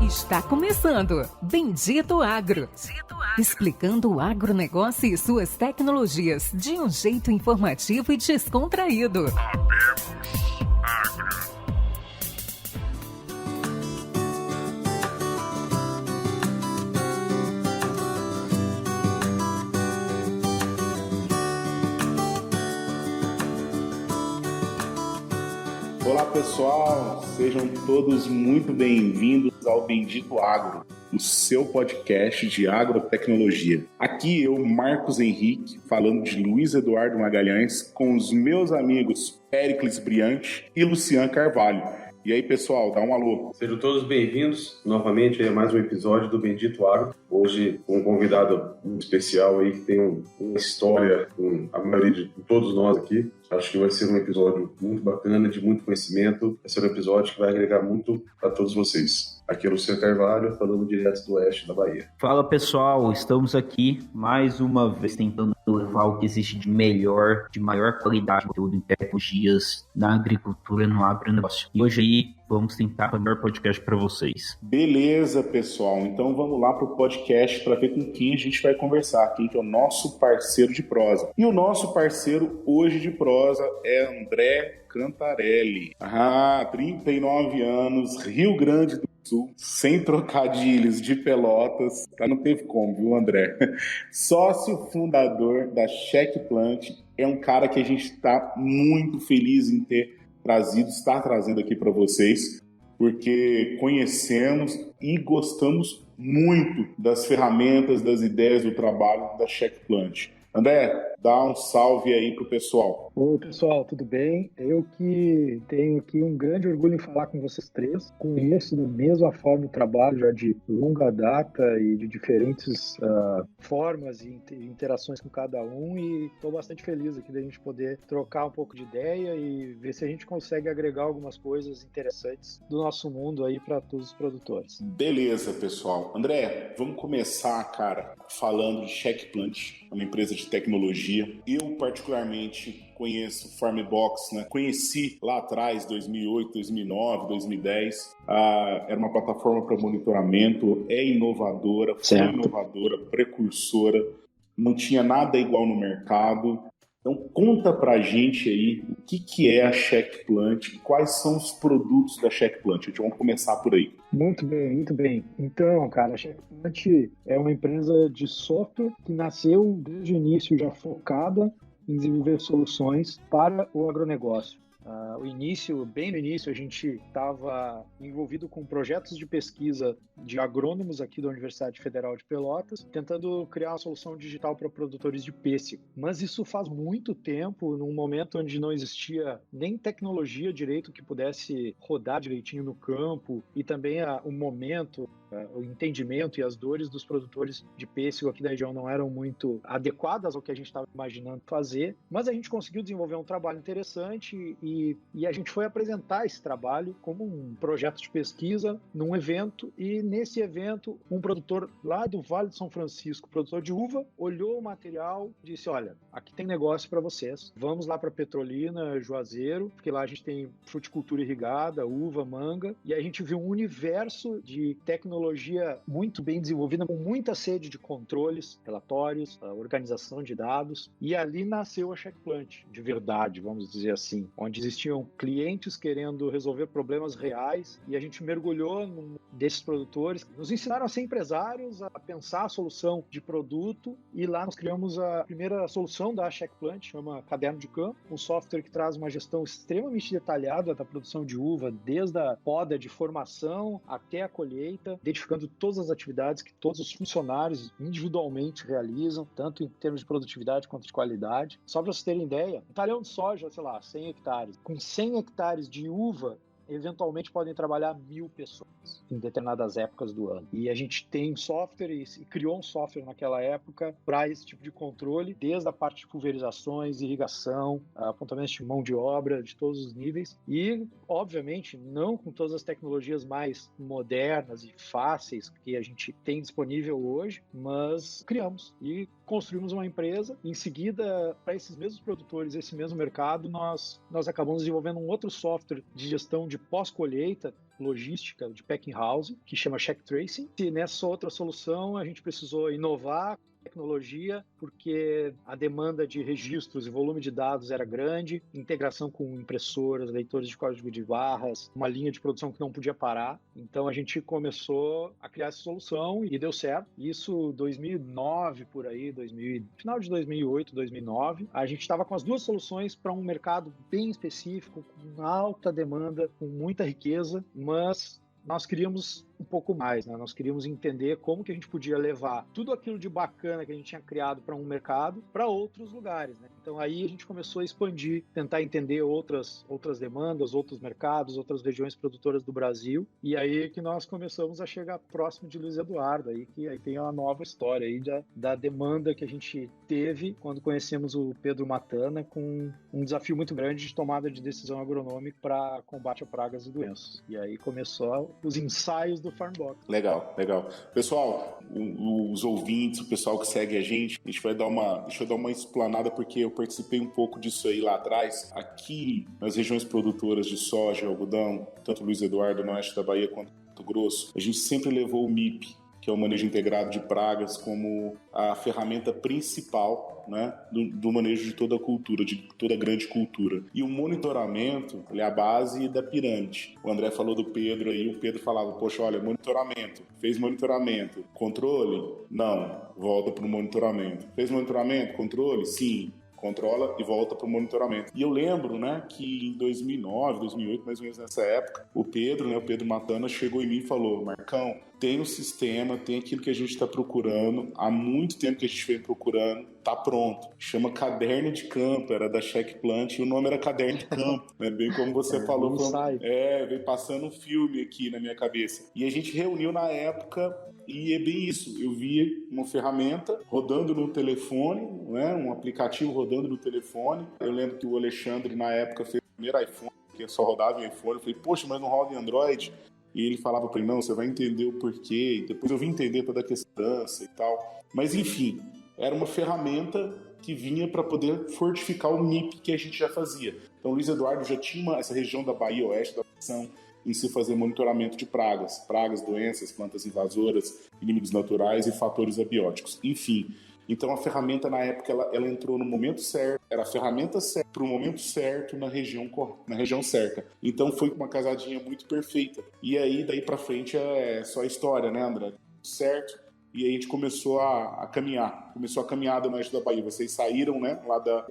Está começando Bendito Agro. Explicando o agronegócio e suas tecnologias de um jeito informativo e descontraído. Olá pessoal, sejam todos muito bem-vindos ao Bendito Agro, o seu podcast de agrotecnologia. Aqui eu, Marcos Henrique, falando de Luiz Eduardo Magalhães, com os meus amigos Péricles Briante e Lucian Carvalho. E aí pessoal, dá um alô. Sejam todos bem-vindos novamente a mais um episódio do Bendito Agro. Hoje com um convidado muito especial aí que tem uma história com a maioria de todos nós aqui. Acho que vai ser um episódio muito bacana, de muito conhecimento. Vai ser um episódio que vai agregar muito a todos vocês. Aqui é o Luciano Carvalho, falando direto do oeste da Bahia. Fala pessoal, estamos aqui mais uma vez tentando levar o que existe de melhor, de maior qualidade de conteúdo em tecnologias, na agricultura, no agronegócio. E hoje aí vamos tentar o melhor podcast para vocês. Beleza, pessoal. Então vamos lá para o podcast para ver com quem a gente vai conversar, quem que é o nosso parceiro de prosa. E o nosso parceiro hoje de prosa é André Cantarelli. 39 anos, Rio Grande do Sul, sem trocadilhos, de Pelotas. Não teve como, viu, André? Sócio fundador da Checkplant. É um cara que a gente está muito feliz em ter está trazendo aqui para vocês, porque conhecemos e gostamos muito das ferramentas, das ideias do trabalho da Checkplant. André, dá um salve aí pro pessoal. Oi, pessoal, tudo bem? Eu que tenho aqui um grande orgulho em falar com vocês três. Conheço da mesma forma o trabalho já de longa data e de diferentes formas e interações com cada um, e estou bastante feliz aqui da gente poder trocar um pouco de ideia e ver se a gente consegue agregar algumas coisas interessantes do nosso mundo aí para todos os produtores. Beleza, pessoal. André, vamos começar, cara, falando de Checkplant, uma empresa de tecnologia. Eu, particularmente, conheço Farmbox, né? Conheci lá atrás, 2008, 2009, 2010. Era uma plataforma para monitoramento, é inovadora, foi inovadora, precursora, não tinha nada igual no mercado. Então conta pra gente aí o que é a Checkplant e quais são os produtos da Checkplant. Então vamos começar por aí. Muito bem, muito bem. Então, cara, a Checkplant é uma empresa de software que nasceu desde o início já focada em desenvolver soluções para o agronegócio. Bem no início, a gente estava envolvido com projetos de pesquisa de agrônomos aqui da Universidade Federal de Pelotas, tentando criar uma solução digital para produtores de pêssego. Mas isso faz muito tempo, num momento onde não existia nem tecnologia direito que pudesse rodar direitinho no campo, e também o momento, o entendimento e as dores dos produtores de pêssego aqui da região não eram muito adequadas ao que a gente estava imaginando fazer, mas a gente conseguiu desenvolver um trabalho interessante e a gente foi apresentar esse trabalho como um projeto de pesquisa num evento, e nesse evento um produtor lá do Vale de São Francisco, produtor de uva, olhou o material e disse: olha, aqui tem negócio para vocês, vamos lá para Petrolina, Juazeiro, porque lá a gente tem fruticultura irrigada, uva, manga, e a gente viu um universo de tecnologia muito bem desenvolvida, com muita sede de controles, relatórios, organização de dados, e ali nasceu a Checkplant, de verdade, vamos dizer assim, onde existiam clientes querendo resolver problemas reais, e a gente mergulhou desses produtores, nos ensinaram a ser empresários, a pensar a solução de produto, e lá nós criamos a primeira solução da Checkplant, chama Caderno de Campo, um software que traz uma gestão extremamente detalhada da produção de uva, desde a poda de formação até a colheita, identificando todas as atividades que todos os funcionários individualmente realizam, tanto em termos de produtividade quanto de qualidade. Só para vocês terem ideia, um talhão de soja, sei lá, 100 hectares. Com 100 hectares de uva, eventualmente podem trabalhar 1.000 pessoas em determinadas épocas do ano. E a gente tem software e criou um software naquela época para esse tipo de controle, desde a parte de pulverizações, irrigação, apontamento de mão de obra de todos os níveis. E, obviamente, não com todas as tecnologias mais modernas e fáceis que a gente tem disponível hoje, mas criamos e construímos uma empresa. Em seguida, para esses mesmos produtores, esse mesmo mercado, nós acabamos desenvolvendo um outro software de gestão de pós-colheita, logística, de packing house, que chama Check Tracing. E nessa outra solução, a gente precisou inovar tecnologia, porque a demanda de registros e volume de dados era grande, integração com impressoras, leitores de código de barras, uma linha de produção que não podia parar. Então a gente começou a criar essa solução e deu certo. Isso 2009 por aí, final de 2008, 2009, a gente estava com as duas soluções para um mercado bem específico, com alta demanda, com muita riqueza, mas nós queríamos um pouco mais, né? Nós queríamos entender como que a gente podia levar tudo aquilo de bacana que a gente tinha criado para um mercado para outros lugares, né? Então aí a gente começou a expandir, tentar entender outras demandas, outros mercados, outras regiões produtoras do Brasil, e aí que nós começamos a chegar próximo de Luiz Eduardo, aí que aí tem uma nova história aí da demanda que a gente teve quando conhecemos o Pedro Matana, com um desafio muito grande de tomada de decisão agronômica para combate a pragas e doenças. E aí começou os ensaios do Farmbox. Legal. Pessoal, os ouvintes, o pessoal que segue a gente vai deixa eu dar uma explanada, porque eu participei um pouco disso aí lá atrás. Aqui, nas regiões produtoras de soja e algodão, tanto Luiz Eduardo, no oeste da Bahia, quanto Mato Grosso, a gente sempre levou o MIP, que é o manejo integrado de pragas, como a ferramenta principal, né, do manejo de toda a cultura, de toda a grande cultura. E o monitoramento, ele é a base da pirâmide. O André falou do Pedro aí, o Pedro falava, poxa, olha, monitoramento. Fez monitoramento. Controle? Não. Volta para o monitoramento. Fez monitoramento? Controle? Sim. Controla e volta para o monitoramento. E eu lembro, né, que em 2009, 2008, mais ou menos nessa época, o Pedro Matana, chegou em mim e falou, Marcão, tem o sistema, tem aquilo que a gente está procurando, há muito tempo que a gente vem procurando, tá pronto. Chama Caderno de Campo, era da Check Plant, e o nome era Caderno de Campo, né? Bem como você falou, veio passando um filme aqui na minha cabeça. E a gente reuniu na época, e é bem isso, eu vi uma ferramenta rodando no telefone, né? Um aplicativo rodando no telefone. Eu lembro que o Alexandre, na época, fez o primeiro iPhone, que só rodava em iPhone. Eu falei, poxa, mas não roda em Android? E ele falava para mim, não, você vai entender o porquê. E depois eu vim entender toda a questão e tal. Mas, enfim, era uma ferramenta que vinha para poder fortificar o MIP que a gente já fazia. Então, o Luiz Eduardo já tinha essa região da Bahia Oeste, da ação em se fazer monitoramento de pragas, doenças, plantas invasoras, inimigos naturais e fatores abióticos. Enfim, então a ferramenta na época ela entrou no momento certo, era a ferramenta certa para o momento certo na região certa. Então foi uma casadinha muito perfeita. E aí daí para frente é só história, né, André? Certo? E aí a gente começou a caminhar. Começou a caminhada no oeste da Bahia. Vocês saíram, né?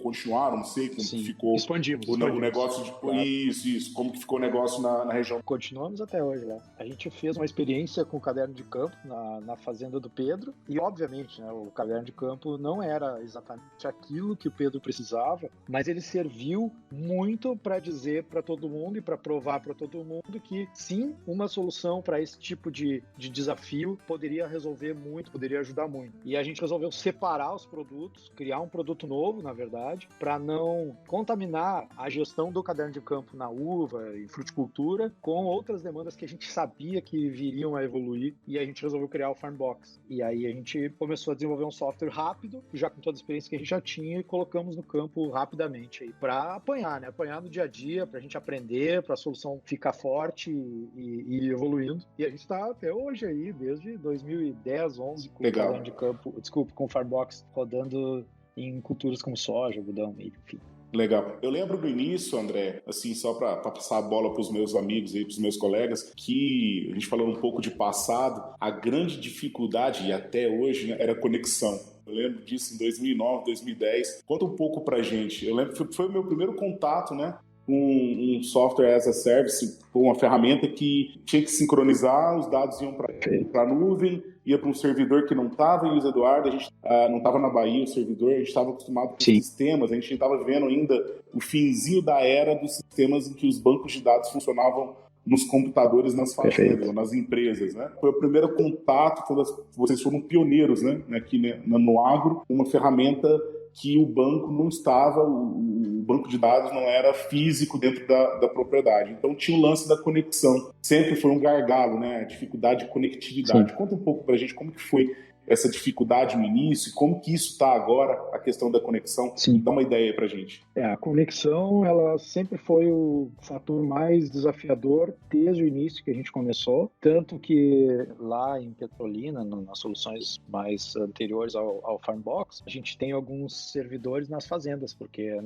Continuaram, não sei como que ficou. Expandimos. O negócio de. Claro. Isso. Como que ficou o negócio na região? Continuamos até hoje lá. A gente fez uma experiência com o Caderno de Campo na fazenda do Pedro. E, obviamente, né, o Caderno de Campo não era exatamente aquilo que o Pedro precisava, mas ele serviu muito para dizer para todo mundo e para provar para todo mundo que, sim, uma solução para esse tipo de desafio poderia resolver muito, poderia ajudar muito. E a gente resolveu separar os produtos, criar um produto novo, na verdade, para não contaminar a gestão do Caderno de Campo na uva e fruticultura com outras demandas que a gente sabia que viriam a evoluir, e a gente resolveu criar o Farmbox. E aí a gente começou a desenvolver um software rápido, já com toda a experiência que a gente já tinha, e colocamos no campo rapidamente aí, para apanhar, né? Apanhar no dia a dia, para a gente aprender, para a solução ficar forte e evoluindo. E a gente está até hoje aí, desde 2010, 11 com o Caderno de Campo, com o Farmbox rodando em culturas como soja, algodão, milho, enfim. Legal. Eu lembro do início, André, assim, só para passar a bola para os meus amigos e para os meus colegas, que a gente falando um pouco de passado, a grande dificuldade, e até hoje, né, era a conexão. Eu lembro disso em 2009, 2010. Conta um pouco pra gente. Eu lembro que foi o meu primeiro contato, né, um software as a service, uma ferramenta que tinha que sincronizar, os dados iam para a nuvem, ia para um servidor que não estava em Luiz Eduardo, a gente não estava na Bahia, o servidor, a gente estava acostumado com sistemas, a gente estava vendo ainda o finzinho da era dos sistemas em que os bancos de dados funcionavam nos computadores, nas fazendas, nas empresas, né? Foi o primeiro contato, quando vocês foram pioneiros, né, aqui no agro, uma ferramenta que o banco não estava, o banco de dados não era físico dentro da propriedade. Então tinha o lance da conexão. Sempre foi um gargalo, né? A dificuldade de conectividade. Sim. Conta um pouco pra gente como que foi essa dificuldade no início, como que isso está agora, a questão da conexão. Sim. Dá uma ideia pra gente. A conexão, ela sempre foi o fator mais desafiador desde o início que a gente começou, tanto que lá em Petrolina, nas soluções mais anteriores ao Farmbox, a gente tem alguns servidores nas fazendas, porque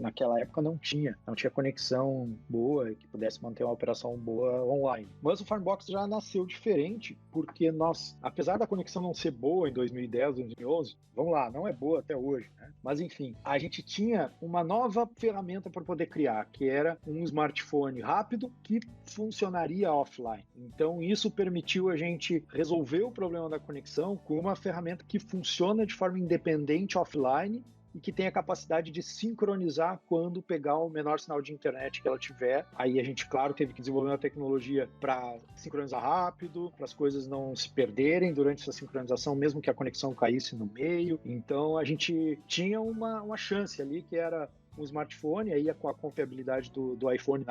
naquela época não tinha conexão boa que pudesse manter uma operação boa online. Mas o Farmbox já nasceu diferente, porque nós, apesar da conexão não ser boa em 2010, 2011, vamos lá, não é boa até hoje, né? Mas enfim, a gente tinha uma nova ferramenta para poder criar, que era um smartphone rápido que funcionaria offline. Então isso permitiu a gente resolver o problema da conexão com uma ferramenta que funciona de forma independente offline e que tem a capacidade de sincronizar quando pegar o menor sinal de internet que ela tiver. Aí a gente, claro, teve que desenvolver uma tecnologia para sincronizar rápido, para as coisas não se perderem durante essa sincronização, mesmo que a conexão caísse no meio. Então a gente tinha uma chance ali, que era um smartphone, aí com a confiabilidade do iPhone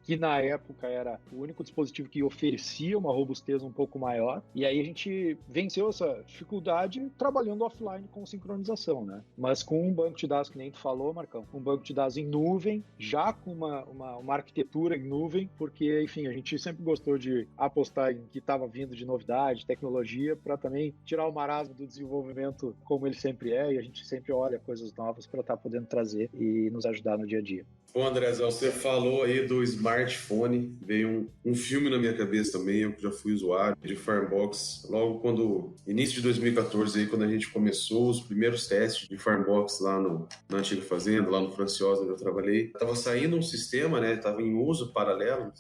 que na época era o único dispositivo que oferecia uma robustez um pouco maior, e aí a gente venceu essa dificuldade trabalhando offline com sincronização, né? Mas com um banco de dados, que nem tu falou, Marcão, um banco de dados em nuvem, já com uma arquitetura em nuvem, porque, enfim, a gente sempre gostou de apostar em que estava vindo de novidade, tecnologia, para também tirar o marasmo do desenvolvimento como ele sempre é, e a gente sempre olha coisas novas para estar podendo trazer e nos ajudar no dia a dia. Bom, Andrezão, você falou aí do smartphone, veio um filme na minha cabeça também, eu já fui usuário de Farmbox, logo início de 2014, aí, quando a gente começou os primeiros testes de Farmbox lá na antiga fazenda, lá no Franciosa, onde eu trabalhei. Tava saindo um sistema, né, tava em uso paralelo,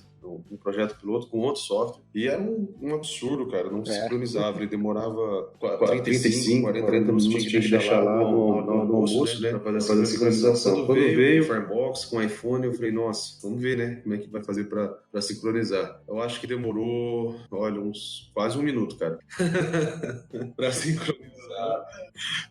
um projeto piloto com outro software, e era um absurdo, cara, não sincronizava, ele demorava 35, 40 minutos, tinha que deixar lá no almoço, né, pra fazer a sincronização. Quando veio o Farmbox com iPhone, eu falei, nossa, vamos ver, né, como é que vai fazer pra sincronizar. Eu acho que demorou, olha, quase um minuto, cara, pra sincronizar.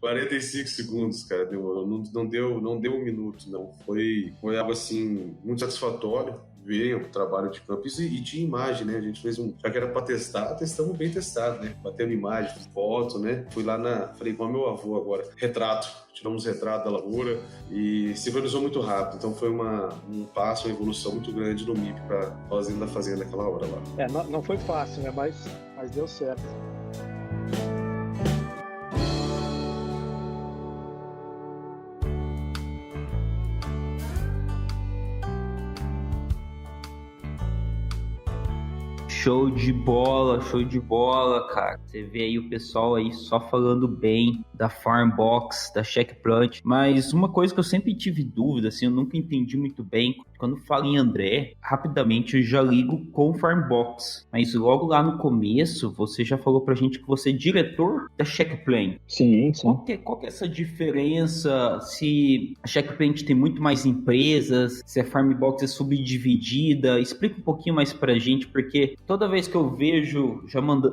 45 segundos, cara, demorou, não deu um minuto, não. Foi algo, assim, muito satisfatório. Veio o trabalho de campo e tinha imagem, né? A gente fez já que era para testar, testamos bem testado, né? Batendo imagem, foto, né? Fui lá falei com o meu avô agora, retrato. Tiramos retrato da lavoura e sincronizou muito rápido. Então foi um passo, uma evolução muito grande no MIP para fazenda aquela hora lá. Não foi fácil, né? Mas deu certo. Show de bola, cara. Você vê aí o pessoal aí só falando bem da Farmbox, da Checkplant, mas uma coisa que eu sempre tive dúvida, assim, eu nunca entendi muito bem, quando falo em André, rapidamente eu já ligo com o Farmbox, mas logo lá no começo, você já falou pra gente que você é diretor da Checkplant. Sim. Qual que é essa diferença, se a Checkplant tem muito mais empresas, se a Farmbox é subdividida? Explica um pouquinho mais pra gente, porque toda vez que eu vejo,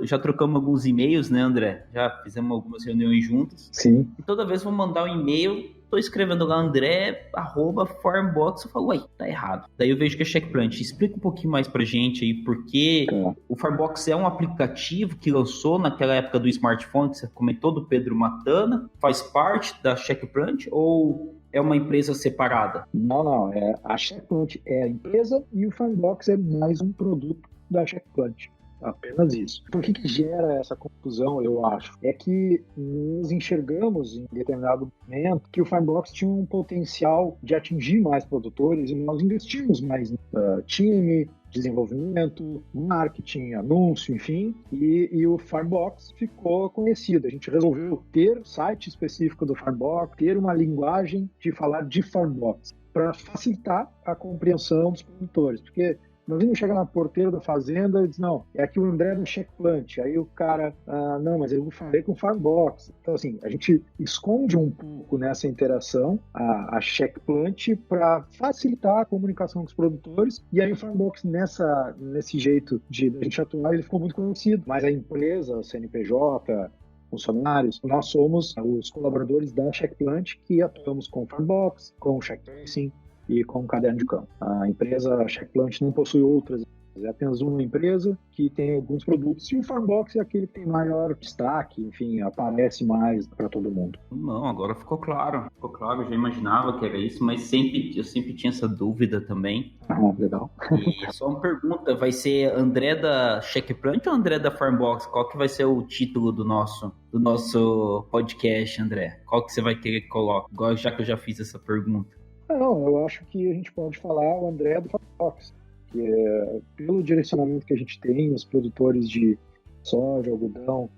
já trocamos alguns e-mails, né, André? Já fizemos algumas reuniões juntas. Sim. E toda vez vou mandar um e-mail, tô escrevendo lá André@Farmbox, eu falo, ué, tá errado. Daí eu vejo que é Checkplant. Explica um pouquinho mais pra gente aí, porque o Farmbox é um aplicativo que lançou naquela época do smartphone, que você comentou, do Pedro Matana, faz parte da Checkplant ou é uma empresa separada? Não. A Checkplant é a empresa e o Farmbox é mais um produto da Checkplant. Apenas isso. Por que gera essa confusão, eu acho? É que nós enxergamos em determinado momento que o Farmbox tinha um potencial de atingir mais produtores e nós investimos mais em time, desenvolvimento, marketing, anúncio, enfim, e o Farmbox ficou conhecido. A gente resolveu ter site específico do Farmbox, ter uma linguagem de falar de Farmbox. para facilitar a compreensão dos produtores, porque nós não chega na porteira da fazenda e diz, não, é aqui o André do Check Plant. Aí o cara, não, mas eu falei com o Farmbox. Então, assim, a gente esconde um pouco nessa interação a Check Plant para facilitar a comunicação com os produtores. E aí o Farmbox, nesse jeito de a gente atuar, ele ficou muito conhecido. Mas a empresa, o CNPJ, funcionários, nós somos os colaboradores da Check Plant que atuamos com o Farmbox, com o Check Tracing, e com o caderno de campo. A empresa Check Plant não possui outras, é apenas uma empresa que tem alguns produtos e o Farmbox é aquele que tem maior destaque, enfim, aparece mais para todo mundo. Não, agora ficou claro, eu já imaginava que era isso, mas eu sempre tinha essa dúvida também. Legal. E só uma pergunta, vai ser André da Check Plant ou André da Farmbox? Qual que vai ser o título do nosso podcast, André? Qual que você vai querer que coloque? Já que eu já fiz essa pergunta. Não, eu acho que a gente pode falar o André do Farmbox, que é, pelo direcionamento que a gente tem, os produtores de soja, algodão,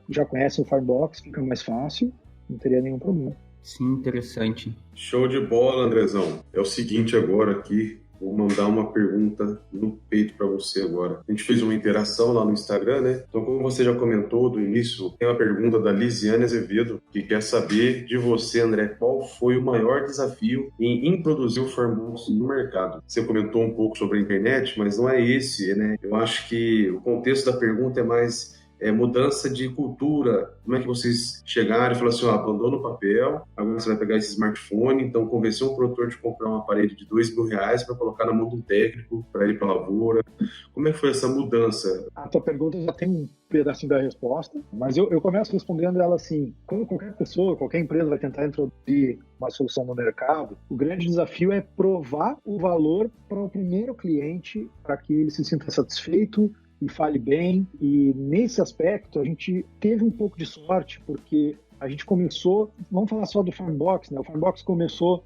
já conhecem o Farmbox, fica mais fácil, não teria nenhum problema. Sim, interessante. Show de bola, Andrezão. É o seguinte agora aqui, vou mandar uma pergunta no peito para você agora. A gente fez uma interação lá no Instagram, né? Então, como você já comentou do início, tem uma pergunta da Lisiane Azevedo, que quer saber de você, André, qual foi o maior desafio em introduzir o Farmbox no mercado? Você comentou um pouco sobre a internet, mas não é esse, né? Eu acho que o contexto da pergunta é mais mudança de cultura. Como é que vocês chegaram e falaram assim, abandona o papel, agora você vai pegar esse smartphone, então convencer um produtor de comprar um aparelho de R$2.000 para colocar na mão de um técnico para ir para a lavoura. Como é que foi essa mudança? A tua pergunta já tem um pedacinho da resposta, mas eu começo respondendo ela assim, como qualquer pessoa, qualquer empresa vai tentar introduzir uma solução no mercado, o grande desafio é provar o valor para o primeiro cliente, para que ele se sinta satisfeito e fale bem, e nesse aspecto a gente teve um pouco de sorte, porque a gente começou, vamos falar só do Farmbox, né? O Farmbox começou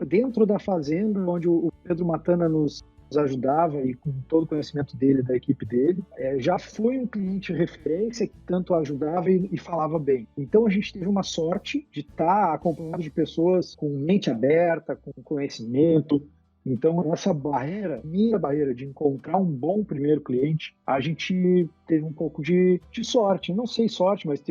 dentro da fazenda, onde o Pedro Matana nos ajudava e com todo o conhecimento dele, da equipe dele, já foi um cliente referência que tanto ajudava e falava bem. Então a gente teve uma sorte de estar acompanhado de pessoas com mente aberta, com conhecimento. Então, essa primeira barreira de encontrar um bom primeiro cliente, a gente teve um pouco de sorte. Não sei sorte, mas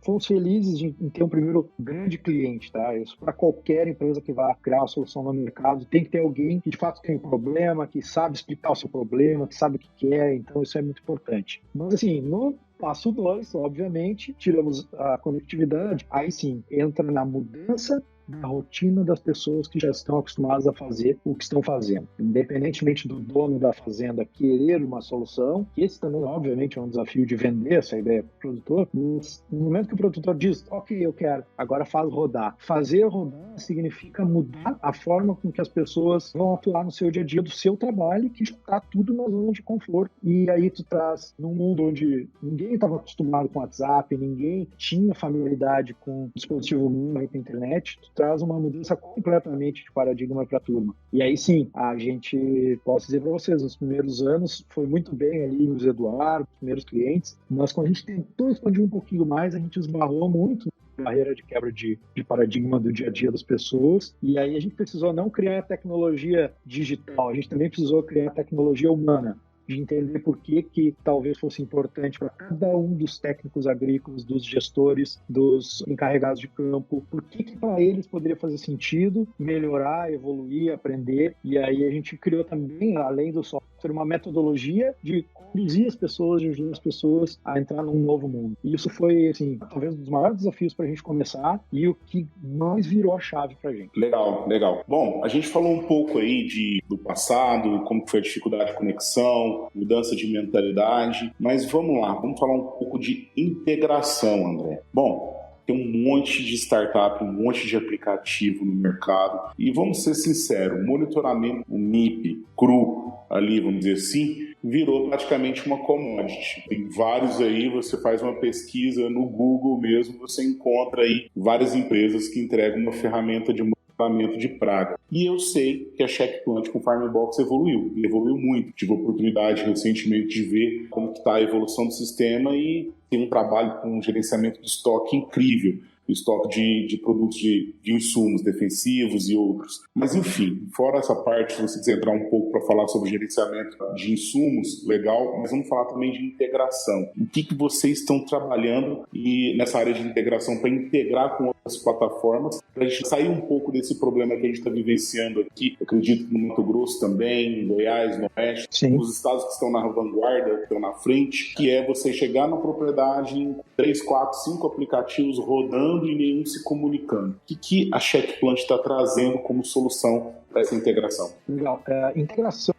fomos felizes em ter um primeiro grande cliente, tá? Isso para qualquer empresa que vá criar uma solução no mercado, tem que ter alguém que de fato tem um problema, que sabe explicar o seu problema, que sabe o que quer, então isso é muito importante. Mas assim, no passo 2, obviamente, tiramos a conectividade, aí sim, entra na mudança da rotina das pessoas que já estão acostumadas a fazer o que estão fazendo. Independentemente do dono da fazenda querer uma solução, esse também, obviamente, é um desafio de vender essa ideia para o produtor, mas no momento que o produtor diz, ok, eu quero, agora faz rodar. Fazer rodar significa mudar a forma com que as pessoas vão atuar no seu dia a dia do seu trabalho, que já está tudo na zona de conforto. E aí tu traz, num mundo onde ninguém estava acostumado com WhatsApp, ninguém tinha familiaridade com dispositivo móvel, com internet, tu traz uma mudança completamente de paradigma para a turma. E aí sim, a gente, posso dizer para vocês, nos primeiros anos foi muito bem ali os Eduardo, os primeiros clientes, mas quando a gente tentou expandir um pouquinho mais, a gente esbarrou muito na barreira de quebra de paradigma do dia a dia das pessoas, e aí a gente precisou não criar tecnologia digital, a gente também precisou criar tecnologia humana, de entender por que talvez fosse importante para cada um dos técnicos agrícolas, dos gestores, dos encarregados de campo, por que para eles poderia fazer sentido melhorar, evoluir, aprender. E aí a gente criou também, além do software, uma metodologia de conduzir as pessoas, de ajudar as pessoas a entrar num novo mundo. E isso foi, assim, talvez um dos maiores desafios para a gente começar e o que mais virou a chave para a gente. Legal, legal. Bom, a gente falou um pouco aí do passado, como foi a dificuldade de conexão, mudança de mentalidade, mas vamos lá, vamos falar um pouco de integração, André. Bom, tem um monte de startup, um monte de aplicativo no mercado e vamos ser sinceros, o monitoramento, o MIP, cru, ali, vamos dizer assim, virou praticamente uma commodity. Tem vários aí, você faz uma pesquisa no Google mesmo, você encontra aí várias empresas que entregam uma ferramenta de monitoramento de praga. E eu sei que a Check Plant com Farmbox evoluiu muito. Tive a oportunidade recentemente de ver como está a evolução do sistema e tem um trabalho com um gerenciamento de estoque incrível. o estoque de produtos de insumos defensivos e outros. Mas, enfim, fora essa parte, se você quiser entrar um pouco para falar sobre gerenciamento de insumos, legal, mas vamos falar também de integração. O que vocês estão trabalhando nessa área de integração para integrar com outras plataformas, para a gente sair um pouco desse problema que a gente está vivenciando aqui, eu acredito no Mato Grosso também, em Goiás, no Oeste, Sim. os estados que estão na vanguarda, que estão na frente, que é você chegar na propriedade em 3, 4, 5 aplicativos rodando e nenhum se comunicando. O que a Checkplant está trazendo como solução para essa integração? Legal. Integração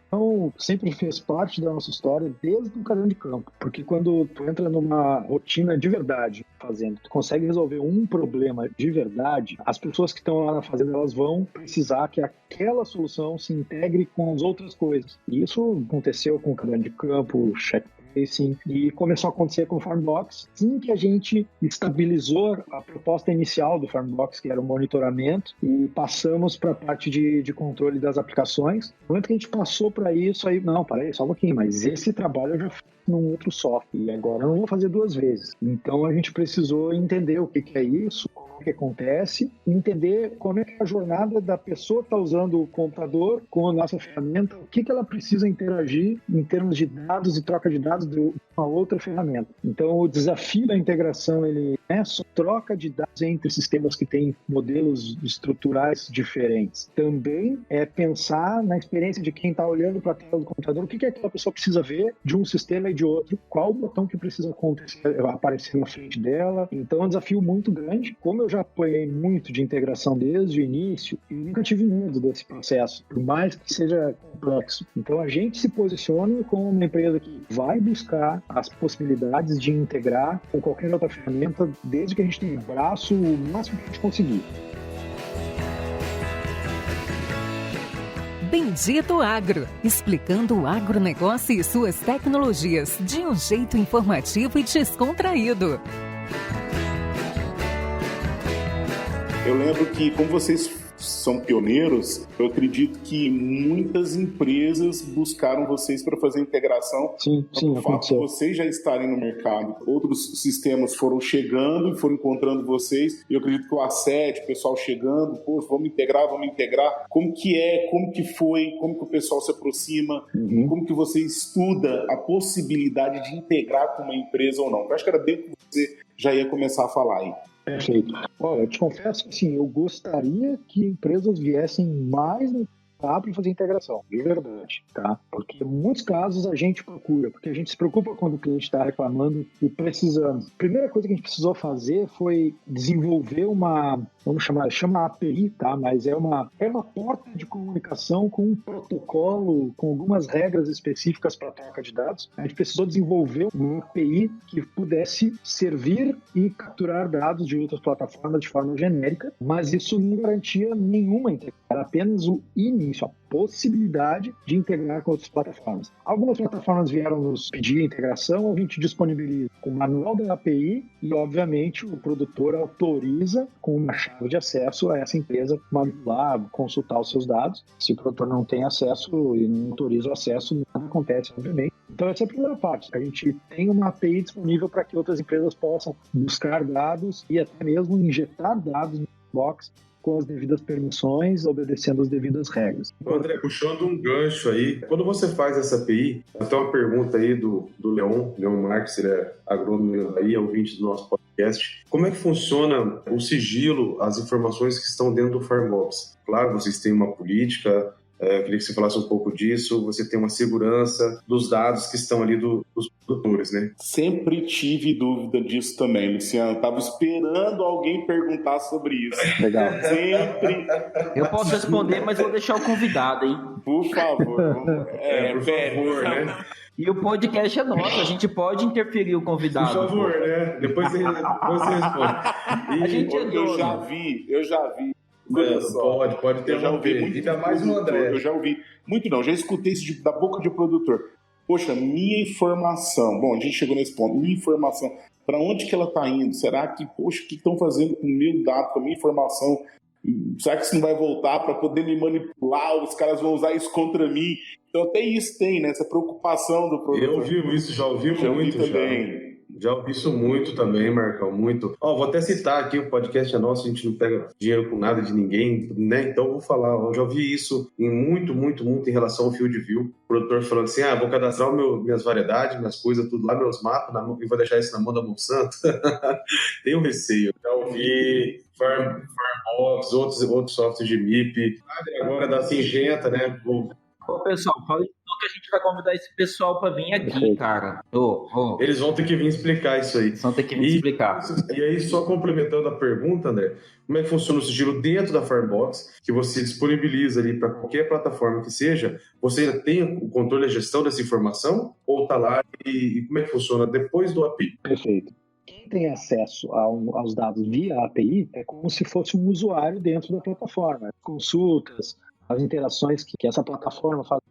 sempre fez parte da nossa história desde o caderno de campo, porque quando tu entra numa rotina de verdade fazendo, tu consegue resolver um problema de verdade, as pessoas que estão lá na fazenda, elas vão precisar que aquela solução se integre com as outras coisas. E isso aconteceu com o caderno de campo, Sim, e começou a acontecer com o Farmbox. Assim que a gente estabilizou a proposta inicial do Farmbox, que era o monitoramento, e passamos para a parte de controle das aplicações. No momento que a gente passou para isso, aí, não, peraí, só um pouquinho, mas esse trabalho eu já fiz num outro software, e agora eu não vou fazer 2 vezes. Então a gente precisou entender o que é isso, como que acontece, entender como é que é a jornada da pessoa que está usando o computador com a nossa ferramenta, o que ela precisa interagir em termos de dados e troca de dados de uma outra ferramenta. Então o desafio da integração, ele é só troca de dados entre sistemas que têm modelos estruturais diferentes. Também é pensar na experiência de quem está olhando para a tela do computador, o que aquela pessoa precisa ver de um sistema e de outro, qual o botão que precisa aparecer na frente dela. Então é um desafio muito grande. Como eu já apoiei muito de integração desde o início, eu nunca tive medo desse processo, por mais que seja complexo. Então a gente se posiciona como uma empresa que vai buscar as possibilidades de integrar com qualquer outra ferramenta, desde que a gente tenha braço o máximo que a gente conseguir. Bendito Agro, explicando o agronegócio e suas tecnologias de um jeito informativo e descontraído. Eu lembro que, como vocês são pioneiros, eu acredito que muitas empresas buscaram vocês para fazer integração. Sim, o fato de vocês já estarem no mercado. Outros sistemas foram chegando e foram encontrando vocês. E eu acredito que o A7, o pessoal chegando, pô, vamos integrar. Como que é, como que foi, como que o pessoal se aproxima, como que você estuda a possibilidade de integrar com uma empresa ou não. Eu acho que era bem que você já ia começar a falar aí. Perfeito. Olha, eu te confesso que sim, eu gostaria que empresas viessem mais no para fazer integração, de verdade, tá? Porque em muitos casos a gente procura, porque a gente se preocupa quando o cliente está reclamando e precisando. A primeira coisa que a gente precisou fazer foi desenvolver uma, chama API, tá? Mas é uma porta de comunicação com um protocolo, com algumas regras específicas para troca de dados. A gente precisou desenvolver uma API que pudesse servir e capturar dados de outras plataformas de forma genérica, mas isso não garantia nenhuma integração, era apenas o início, a possibilidade de integrar com outras plataformas. Algumas plataformas vieram nos pedir integração, a gente disponibiliza o manual da API e, obviamente, o produtor autoriza com uma chave de acesso a essa empresa manipular, consultar os seus dados. Se o produtor não tem acesso e não autoriza o acesso, nada acontece, obviamente. Então, essa é a primeira parte. A gente tem uma API disponível para que outras empresas possam buscar dados e até mesmo injetar dados no box com as devidas permissões, obedecendo as devidas regras. André, puxando um gancho aí, quando você faz essa API, tem uma pergunta aí do Leon Marques, ele é agrônomo aí, é ouvinte do nosso podcast. Como é que funciona o sigilo, as informações que estão dentro do Farmbox? Claro, vocês têm uma política, eu queria que você falasse um pouco disso. Você tem uma segurança dos dados que estão ali dos produtores, né? Sempre tive dúvida disso também, Luciano. Estava esperando alguém perguntar sobre isso. Legal. Sempre. Eu posso responder, mas vou deixar o convidado, hein? Por favor. Por favor, né? E o podcast é nosso, a gente pode interferir o convidado. Por favor, né? Depois você responde. A gente é eu já vi. Pode ter. Eu já ouvi muito. Ainda mais no André. Eu já ouvi. Muito não, já escutei isso da boca de produtor. Poxa, minha informação. Bom, a gente chegou nesse ponto. Minha informação. Para onde que ela está indo? Será que, poxa, o que estão fazendo com o meu dado, com a minha informação? Será que isso não vai voltar para poder me manipular? Os caras vão usar isso contra mim? Então até isso tem, né? Essa preocupação do produtor. Eu ouvi isso, já ouvi muito. Também. Já ouvi isso muito também, Marcão, muito. Vou até citar aqui, o podcast é nosso, a gente não pega dinheiro com nada de ninguém, né? Então vou falar, eu já ouvi isso muito em relação ao Field View. O produtor falando assim, vou cadastrar minhas variedades, minhas coisas, tudo lá, meus mapas, e vou deixar isso na mão da Monsanto. Tenho receio. Já ouvi Farmbox, outros softwares de MIP, agora da Singenta, né? Ô, pessoal, fala então que a gente vai convidar esse pessoal para vir aqui, cara. Eles vão ter que vir explicar isso aí. Eles vão ter que vir explicar. E aí, só complementando a pergunta, André, como é que funciona o sigilo dentro da Farmbox, que você disponibiliza ali para qualquer plataforma que seja, você ainda tem o controle e a gestão dessa informação? Ou está lá e como é que funciona depois do API? Perfeito. Quem tem acesso aos dados via API é como se fosse um usuário dentro da plataforma. Consultas, as interações que essa plataforma faz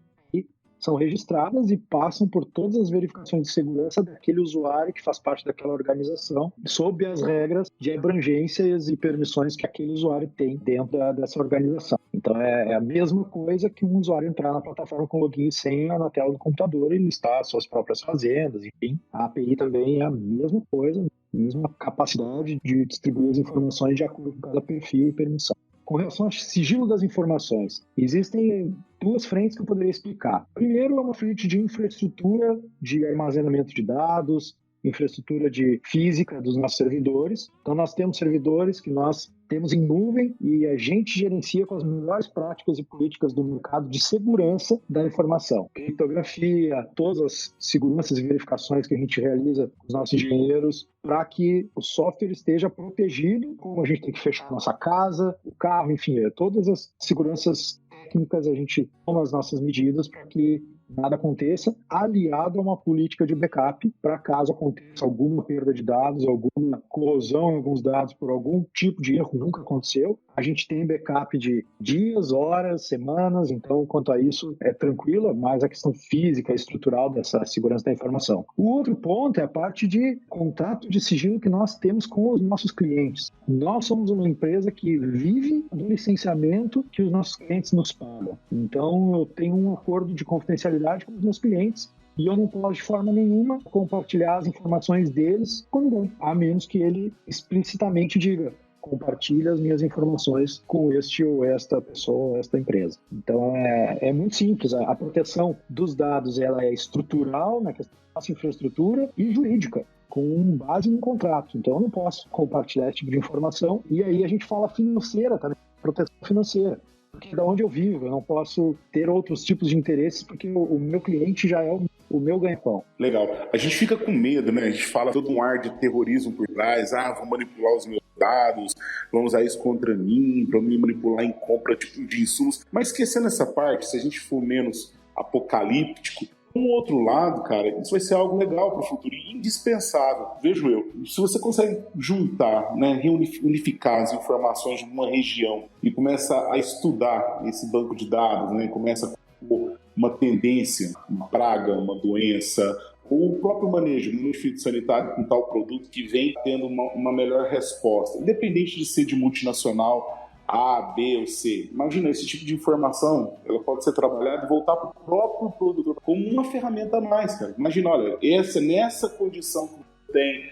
são registradas e passam por todas as verificações de segurança daquele usuário que faz parte daquela organização, sob as regras de abrangências e permissões que aquele usuário tem dentro dessa organização. Então é a mesma coisa que um usuário entrar na plataforma com login e senha na tela do computador e listar suas próprias fazendas, enfim. A API também é a mesma coisa, a mesma capacidade de distribuir as informações de acordo com cada perfil e permissão. Com relação ao sigilo das informações, existem duas frentes que eu poderia explicar. Primeiro é uma frente de infraestrutura de armazenamento de dados, infraestrutura de física dos nossos servidores. Então nós temos servidores que nós temos em nuvem e a gente gerencia com as melhores práticas e políticas do mercado de segurança da informação. Criptografia, todas as seguranças e verificações que a gente realiza com os nossos engenheiros para que o software esteja protegido, como a gente tem que fechar a nossa casa, o carro, enfim, todas as seguranças técnicas a gente toma as nossas medidas para que nada aconteça, aliado a uma política de backup para caso aconteça alguma perda de dados, alguma corrosão em alguns dados por algum tipo de erro, nunca aconteceu. A gente tem backup de dias, horas, semanas, então quanto a isso é tranquilo, mas a questão física, estrutural dessa segurança da informação. O outro ponto é a parte de contrato de sigilo que nós temos com os nossos clientes. Nós somos uma empresa que vive do licenciamento que os nossos clientes nos pagam. Então eu tenho um acordo de confidencialidade com os meus clientes e eu não posso de forma nenhuma compartilhar as informações deles com ninguém, a menos que ele explicitamente diga: compartilha as minhas informações com este ou esta pessoa ou esta empresa. Então é muito simples, a proteção dos dados ela é estrutural na questão da nossa infraestrutura e jurídica, com base no contrato. Então eu não posso compartilhar esse tipo de informação. E aí a gente fala financeira também, proteção financeira. Porque da onde eu vivo, eu não posso ter outros tipos de interesses, porque o meu cliente já é o meu ganha-pão. Legal. A gente fica com medo, né? A gente fala todo um ar de terrorismo por trás. Vão manipular os meus dados, vão usar isso contra mim, para me manipular em compra de insumos. Mas esquecendo essa parte, se a gente for menos apocalíptico, um outro lado, cara, isso vai ser algo legal para o futuro, indispensável, vejo eu. Se você consegue juntar, né, reunificar as informações de uma região e começa a estudar esse banco de dados, né, começa a pôr uma tendência, uma praga, uma doença, ou o próprio manejo fitossanitário com tal produto que vem tendo uma melhor resposta, independente de ser de multinacional, A, B ou C. Imagina, esse tipo de informação, ela pode ser trabalhada e voltar para o próprio produtor como uma ferramenta a mais, cara. Imagina, olha, nessa condição que você tem,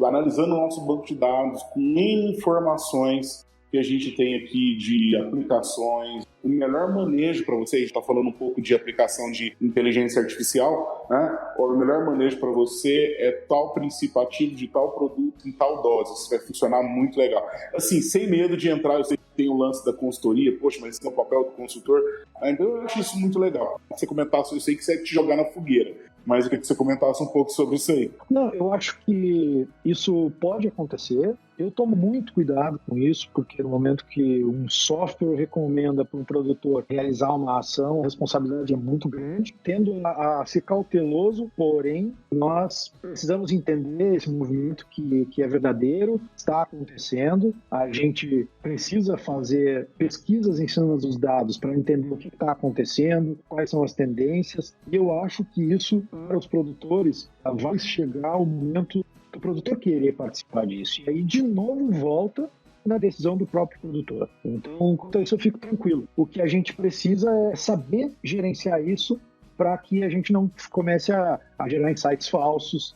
analisando o nosso banco de dados, com informações que a gente tem aqui de aplicações, o melhor manejo para você, a gente está falando um pouco de aplicação de inteligência artificial, né? O melhor manejo para você é tal princípio ativo de tal produto em tal dose, isso vai funcionar muito legal. Assim, sem medo de entrar, eu sei que tem o lance da consultoria, poxa, mas esse é o papel do consultor, então eu acho isso muito legal. Você comentasse, eu sei que você é te jogar na fogueira, mas eu queria que você comentasse um pouco sobre isso aí. Não, eu acho que isso pode acontecer. Eu tomo muito cuidado com isso, porque no momento que um software recomenda para um produtor realizar uma ação, a responsabilidade é muito grande, tendo a ser cauteloso, porém, nós precisamos entender esse movimento que é verdadeiro, está acontecendo, a gente precisa fazer pesquisas em cima dos dados para entender o que está acontecendo, quais são as tendências, e eu acho que isso, para os produtores, vai chegar o momento do produtor querer participar disso. E aí, de novo, volta na decisão do próprio produtor. Então, quanto a isso, eu fico tranquilo. O que a gente precisa é saber gerenciar isso para que a gente não comece a gerar insights falsos,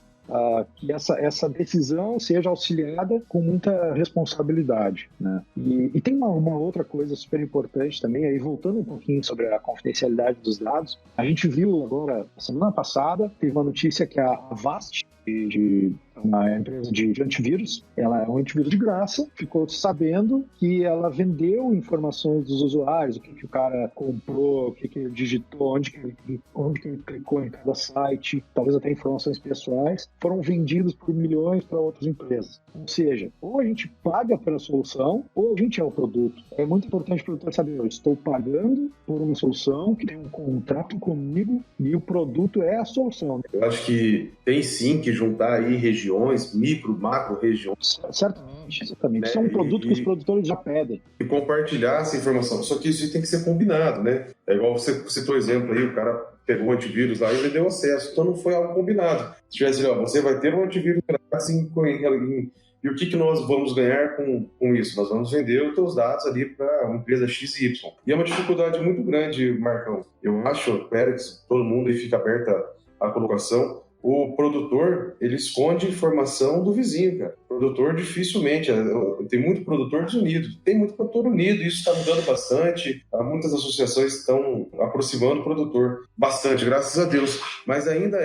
que essa decisão seja auxiliada com muita responsabilidade, né? E tem uma outra coisa super importante também, aí voltando um pouquinho sobre a confidencialidade dos dados, a gente viu agora, semana passada, teve uma notícia que a Avast, uma empresa de antivírus, ela é um antivírus de graça, ficou sabendo que ela vendeu informações dos usuários, o que o cara comprou, o que ele digitou, onde que ele clicou em cada site, talvez até informações pessoais, foram vendidos por milhões para outras empresas. Ou seja, ou a gente paga pela solução, ou a gente é o produto. É muito importante para o produtor saber, eu estou pagando por uma solução que tem um contrato comigo e o produto é a solução. Eu acho que tem sim que juntar aí regiões, micro, macro regiões. Certamente, exatamente. Isso é um produto que os produtores já pedem. E compartilhar essa informação. Só que isso tem que ser combinado, né? É igual você citou o exemplo aí, o cara pegou o antivírus lá e ele deu acesso. Então não foi algo combinado. Se tivesse, você vai ter um antivírus assim, e o que nós vamos ganhar com isso? Nós vamos vender os teus dados ali para uma empresa XY. E é uma dificuldade muito grande, Marcão. Eu acho, Pérez, todo mundo aí fica aberta à colocação. O produtor, ele esconde informação do vizinho, cara. O produtor dificilmente, tem muito produtor desunido, tem muito produtor unido, isso está mudando bastante, muitas associações estão aproximando o produtor, bastante, graças a Deus, mas ainda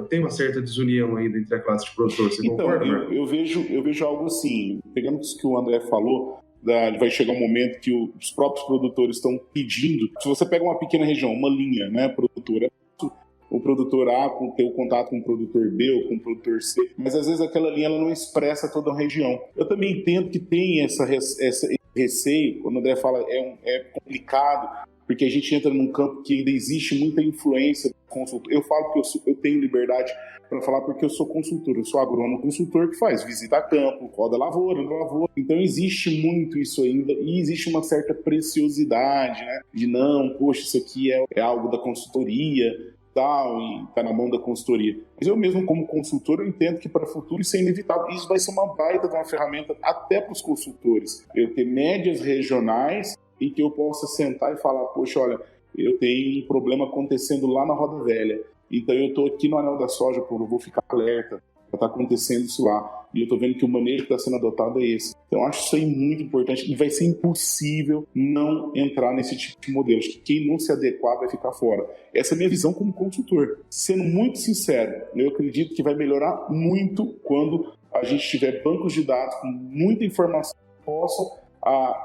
tem uma certa desunião ainda entre a classe de produtor, você concorda, Marcos? Eu vejo algo assim, pegando isso que o André falou, vai chegar um momento que os próprios produtores estão pedindo, se você pega uma pequena região, uma linha, né, produtora, o produtor A ter o contato com o produtor B ou com o produtor C, mas às vezes aquela linha ela não expressa toda a região. Eu também entendo que tem esse receio, quando o André fala é complicado, porque a gente entra num campo que ainda existe muita influência do consultor. Eu falo que eu tenho liberdade para falar porque eu sou consultor, eu sou agrônomo consultor que faz visita a campo, roda lavoura, então existe muito isso ainda e existe uma certa preciosidade, né, de não, poxa, isso aqui é algo da consultoria, tal, e tá na mão da consultoria. Mas eu mesmo, como consultor, eu entendo que para o futuro isso é inevitável. Isso vai ser uma baita de uma ferramenta até para os consultores. Eu ter médias regionais em que eu possa sentar e falar, poxa, olha, eu tenho um problema acontecendo lá na Roda Velha. Então eu estou aqui no Anel da Soja, eu vou ficar alerta. Está acontecendo isso lá. E eu estou vendo que o manejo que está sendo adotado é esse. Então eu acho isso aí muito importante e vai ser impossível não entrar nesse tipo de modelo. Acho que quem não se adequar vai ficar fora. Essa é a minha visão como consultor. Sendo muito sincero, eu acredito que vai melhorar muito quando a gente tiver bancos de dados com muita informação que possam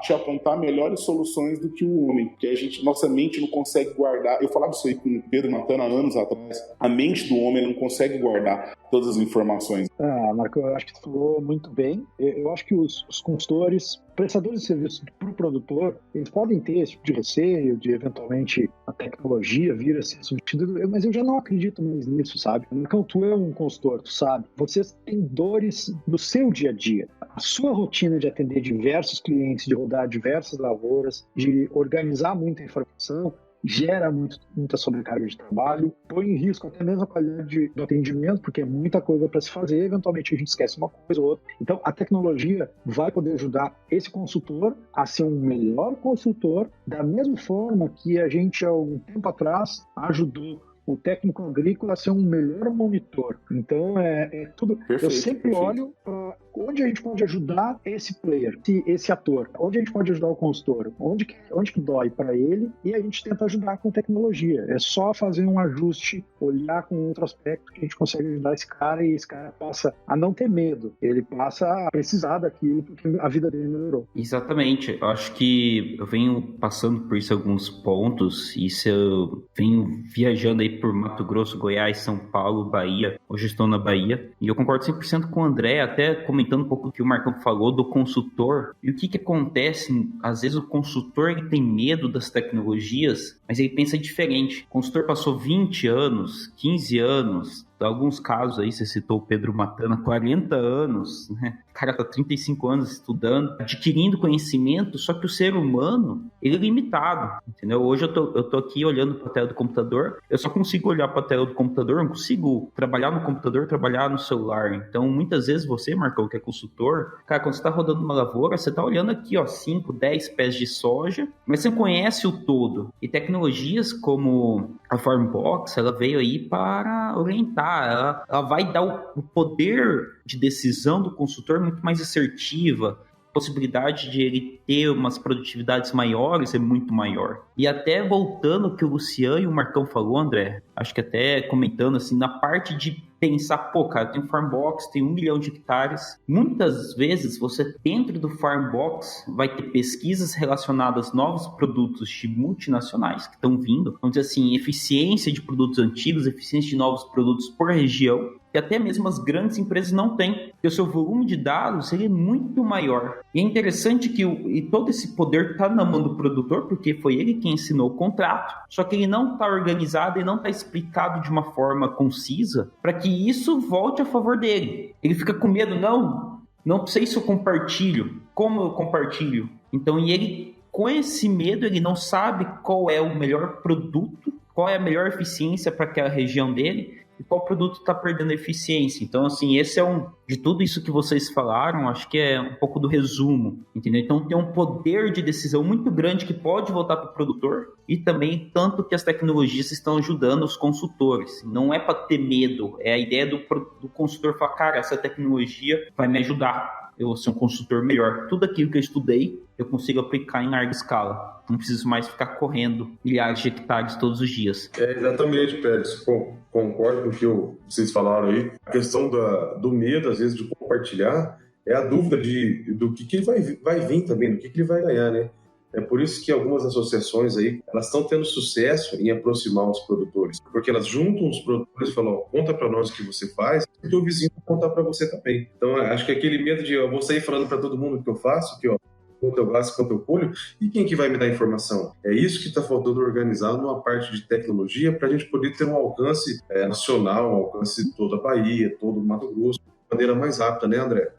te apontar melhores soluções do que o homem, porque nossa mente não consegue guardar. Eu falava isso aí com o Pedro Matana há anos atrás. A mente do homem não consegue guardar todas as informações. Marco, eu acho que você falou muito bem. Eu acho que os consultores, prestadores de serviço para o produtor, eles podem ter esse tipo de receio de, eventualmente, a tecnologia vir a ser substituída, mas eu já não acredito mais nisso, sabe? Então, tu é um consultor, tu sabe. Você tem dores no seu dia a dia. A sua rotina de atender diversos clientes, de rodar diversas lavouras, de organizar muita informação, gera muita sobrecarga de trabalho, põe em risco até mesmo a qualidade do atendimento, porque é muita coisa para se fazer, eventualmente a gente esquece uma coisa ou outra. Então, a tecnologia vai poder ajudar esse consultor a ser um melhor consultor, da mesma forma que a gente, há um tempo atrás, ajudou o técnico agrícola a ser um melhor monitor. Então, é tudo. Perfeito, eu sempre olho para onde a gente pode ajudar esse player, esse ator, onde a gente pode ajudar o consultor, onde que dói para ele, e a gente tenta ajudar com tecnologia. É só fazer um ajuste, olhar com outro aspecto que a gente consegue ajudar esse cara, e esse cara passa a não ter medo, ele passa a precisar daquilo porque a vida dele melhorou. Exatamente, eu acho que eu venho passando por isso alguns pontos, isso eu venho viajando aí por Mato Grosso, Goiás, São Paulo, Bahia, hoje estou na Bahia, e eu concordo 100% com o André, até comentando um pouco o que o Marcão falou do consultor, e o que acontece, às vezes o consultor ele tem medo das tecnologias, mas ele pensa diferente. O consultor passou 20 anos, 15 anos, em alguns casos aí, você citou o Pedro Matana, 40 anos, né? O cara tá 35 anos estudando, adquirindo conhecimento, só que o ser humano, ele é limitado, entendeu? Hoje eu tô aqui olhando para a tela do computador, eu só consigo olhar para a tela do computador, não consigo trabalhar no computador, trabalhar no celular. Então, muitas vezes você, Marcão, que é consultor, cara, quando você tá rodando uma lavoura, você tá olhando aqui, ó, 5, 10 pés de soja, mas você conhece o todo. E tecnologias como a Farmbox, ela veio aí para orientar facilitar, ela vai dar o poder de decisão do consultor muito mais assertiva. A possibilidade de ele ter umas produtividades maiores é muito maior. E até voltando ao que o Luciano e o Marcão falou, André, acho que até comentando assim, na parte de pensar, pô, cara, tem um farm box, tem 1 milhão de hectares. Muitas vezes você, dentro do farm box, vai ter pesquisas relacionadas a novos produtos de multinacionais que estão vindo. Vamos dizer assim, eficiência de produtos antigos, eficiência de novos produtos por região, que até mesmo as grandes empresas não têm, porque o seu volume de dados ele é muito maior. E é interessante que todo esse poder está na mão do produtor, porque foi ele quem ensinou o contrato, só que ele não está organizado e não está explicado de uma forma concisa para que isso volte a favor dele. Ele fica com medo, não sei se eu compartilho, como eu compartilho. Então, e ele, com esse medo, ele não sabe qual é o melhor produto, qual é a melhor eficiência para aquela região dele, e qual produto está perdendo eficiência. Então, assim, esse é de tudo isso que vocês falaram, acho que é um pouco do resumo, entendeu? Então, tem um poder de decisão muito grande que pode voltar para o produtor e também tanto que as tecnologias estão ajudando os consultores. Não é para ter medo, é a ideia do consultor falar, cara, essa tecnologia vai me ajudar. Eu vou ser um consultor melhor. Tudo aquilo que eu estudei, eu consigo aplicar em larga escala. Não preciso mais ficar correndo milhares de hectares todos os dias. Exatamente, Pérez. Concordo com o que vocês falaram aí. A questão do medo, às vezes, de compartilhar, é a dúvida do que vai vir também, do que ele vai ganhar, né? É por isso que algumas associações aí, elas estão tendo sucesso em aproximar os produtores, porque elas juntam os produtores e falam, conta para nós o que você faz, e o teu vizinho vai contar para você também. Então, acho que aquele medo de eu vou sair falando para todo mundo o que eu faço, que quanto eu gasto, quanto eu colho, e quem que vai me dar informação? É isso que está faltando organizar numa parte de tecnologia para a gente poder ter um alcance nacional, um alcance de toda a Bahia, todo o Mato Grosso, de maneira mais rápida, né, André?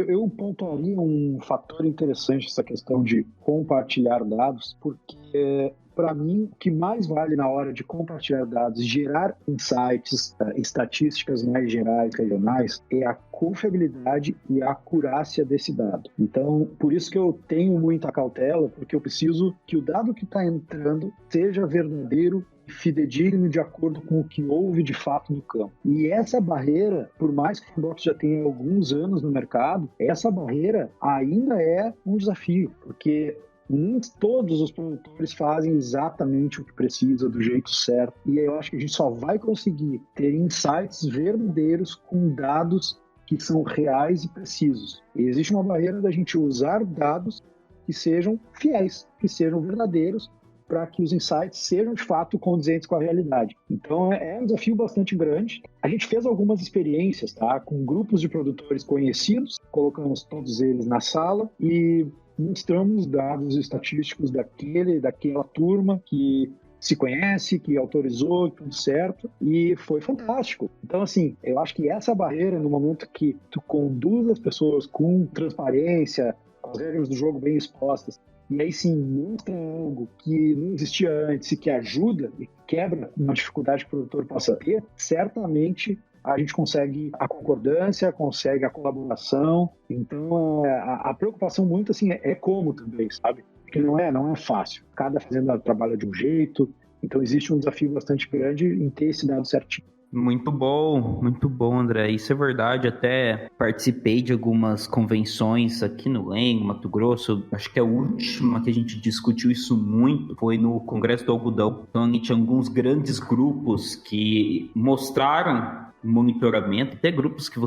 Eu pontuaria um fator interessante essa questão de compartilhar dados, porque para mim o que mais vale na hora de compartilhar dados, gerar insights, estatísticas mais gerais, regionais, é a confiabilidade e a acurácia desse dado. Então, por isso que eu tenho muita cautela, porque eu preciso que o dado que está entrando seja verdadeiro, fidedigno de acordo com o que houve de fato no campo. E essa barreira, por mais que o Farmbox já tenha alguns anos no mercado, essa barreira ainda é um desafio, porque nem todos os produtores fazem exatamente o que precisa, do jeito certo. E eu acho que a gente só vai conseguir ter insights verdadeiros com dados que são reais e precisos. E existe uma barreira da gente usar dados que sejam fiéis, que sejam verdadeiros, para que os insights sejam, de fato, condizentes com a realidade. Então, é um desafio bastante grande. A gente fez algumas experiências, tá? Com grupos de produtores conhecidos, colocamos todos eles na sala e mostramos dados estatísticos daquela turma que se conhece, que autorizou, tudo certo, e foi fantástico. Então, assim, eu acho que essa barreira, no momento que tu conduz as pessoas com transparência, as regras do jogo bem expostas, e aí sim mostra algo que não existia antes e que ajuda e quebra uma dificuldade que o produtor possa ter, certamente a gente consegue a concordância, consegue a colaboração. Então, a preocupação muito assim é como também, sabe? Porque não é fácil. Cada fazenda trabalha de um jeito, então existe um desafio bastante grande em ter esse dado certinho. Muito bom, André. Isso é verdade. Até participei de algumas convenções aqui no Lengo, Mato Grosso. Acho que a última que a gente discutiu isso muito foi no Congresso do Algodão. Então, a gente tinha alguns grandes grupos que mostraram monitoramento, até grupos que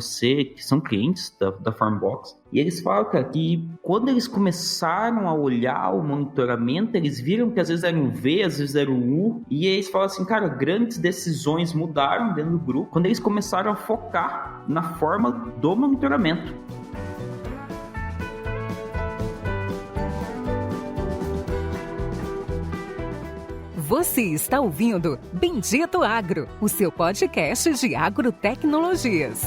são clientes da Farmbox, e eles falam, cara, que quando eles começaram a olhar o monitoramento, eles viram que às vezes era um V, às vezes era um U, e eles falam assim, cara, grandes decisões mudaram dentro do grupo quando eles começaram a focar na forma do monitoramento. Você está ouvindo Bendito Agro, o seu podcast de agrotecnologias.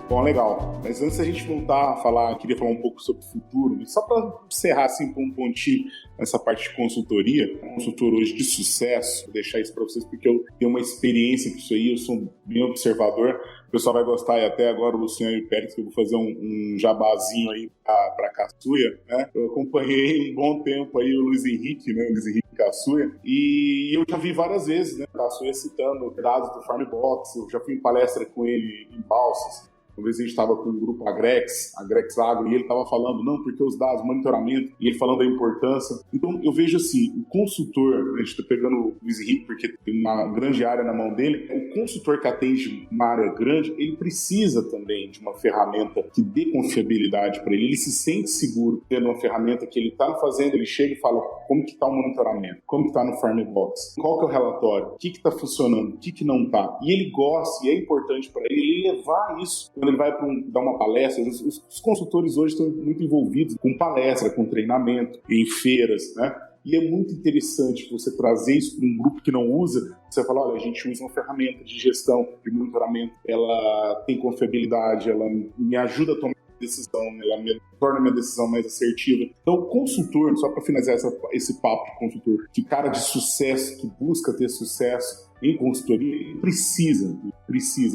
Bom, legal. Mas antes da gente voltar a falar, queria falar um pouco sobre o futuro, só para encerrar assim com um pontinho nessa parte de consultoria, consultor hoje de sucesso, vou deixar isso para vocês porque eu tenho uma experiência com isso aí, eu sou bem observador. O pessoal vai gostar, e até agora o Luciano e o Pérez, que eu vou fazer um jabazinho aí para a Caçuia, né? Eu acompanhei um bom tempo aí o Luiz Henrique, né? O Luiz Henrique Caçuia, e eu já vi várias vezes, né, Caçuia citando dados do Farmbox. Eu já fui em palestra com ele em Balsas. Uma vez a gente estava com o grupo Agrex Agro, e ele estava falando, não, porque os dados, monitoramento, e ele falando da importância. Então, eu vejo assim, o consultor, a gente está pegando o Luiz Henrique, porque tem uma grande área na mão dele, o consultor que atende uma área grande, ele precisa também de uma ferramenta que dê confiabilidade para ele se sente seguro tendo uma ferramenta que ele está fazendo, ele chega e fala como que está o monitoramento, como que está no Farmbox, qual que é o relatório, o que está funcionando, o que não está. E ele gosta, e é importante para ele levar isso. Quando ele vai dar uma palestra, os consultores hoje estão muito envolvidos com palestra, com treinamento, em feiras, né? E é muito interessante você trazer isso para um grupo que não usa. Você fala, olha, a gente usa uma ferramenta de gestão, de monitoramento, ela tem confiabilidade, ela me ajuda a tomar decisão, ela me torna a minha decisão mais assertiva. Então, o consultor, só para finalizar esse papo de consultor, que cara de sucesso, que busca ter sucesso em consultoria, ele precisa,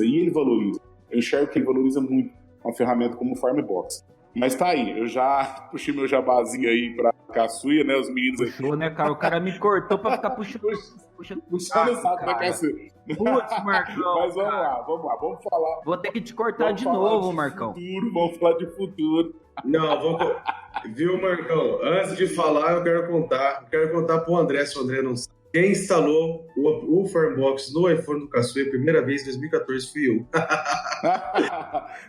e ele valoriza. Eu enxergo que ele valoriza muito uma ferramenta como o Farmbox. Mas tá aí, eu já puxei meu jabazinho aí pra Caçuia, né? Os meninos aqui. Puxou, né, cara? O cara me cortou pra ficar puxando o saco da Caçuia. Putz, Marcão. Mas vamos falar. Vou ter que te cortar de novo, Marcão. Vamos falar de futuro. Não, viu, Marcão? Antes de falar, eu quero contar pro André, se o André não sabe. Quem instalou o Farmbox no iPhone do Caçuia a primeira vez em 2014 fui eu.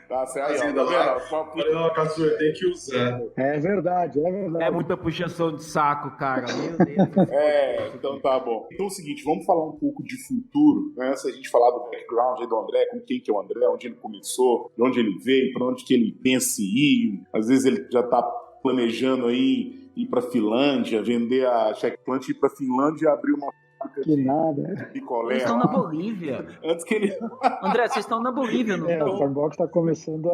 Tá certo. Não, Caçuia, tem que usar. É verdade. É muita puxação de saco, cara. Meu Deus. Então tá bom. Então é o seguinte, vamos falar um pouco de futuro, né? Se a gente falar do background aí do André, com quem que é o André, onde ele começou, de onde ele veio, para onde que ele pensa em ir. Às vezes ele já tá planejando aí ir para Finlândia, vender a Check Plant, ir para Finlândia e abrir uma fábrica de picolé. Vocês estão na Bolívia. Antes que ele... André, vocês estão na Bolívia, não estão? O Farmbox está começando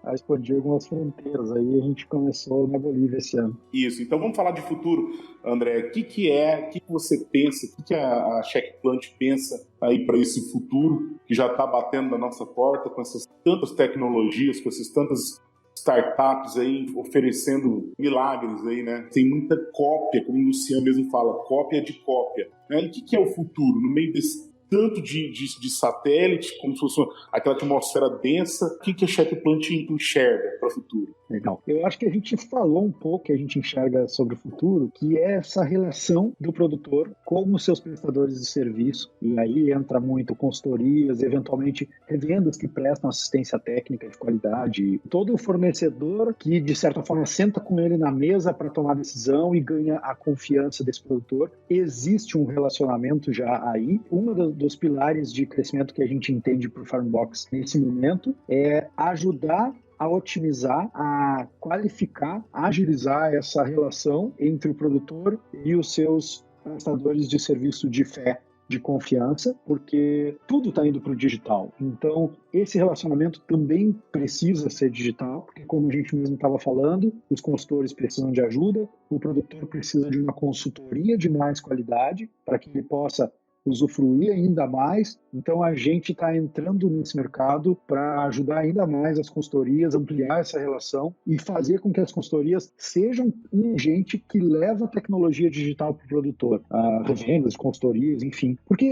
a expandir algumas fronteiras. Aí a gente começou na Bolívia esse ano. Isso, então vamos falar de futuro, André. O que você pensa, o que a Check Plant pensa aí para esse futuro que já está batendo na nossa porta com essas tantas tecnologias, com essas tantas startups aí oferecendo milagres aí, né? Tem muita cópia, como o Luciano mesmo fala, cópia de cópia. Né? E o que é o futuro? No meio desse tanto de satélite, como se fosse aquela atmosfera densa, o que a Check Plant enxerga para o futuro? Legal. Eu acho que a gente falou um pouco, que a gente enxerga sobre o futuro, que é essa relação do produtor com os seus prestadores de serviço. E aí entra muito consultorias, eventualmente revendas que prestam assistência técnica de qualidade. Todo fornecedor que, de certa forma, senta com ele na mesa para tomar decisão e ganha a confiança desse produtor. Existe um relacionamento já aí. Um dos pilares de crescimento que a gente entende para o Farmbox nesse momento é ajudar a otimizar, a qualificar, a agilizar essa relação entre o produtor e os seus prestadores de serviço de fé, de confiança, porque tudo está indo para o digital. Então, esse relacionamento também precisa ser digital, porque como a gente mesmo estava falando, os consultores precisam de ajuda, o produtor precisa de uma consultoria de mais qualidade para que ele possa usufruir ainda mais. Então a gente está entrando nesse mercado para ajudar ainda mais as consultorias, ampliar essa relação e fazer com que as consultorias sejam um agente que leva a tecnologia digital para o produtor, revendas, consultorias, enfim, porque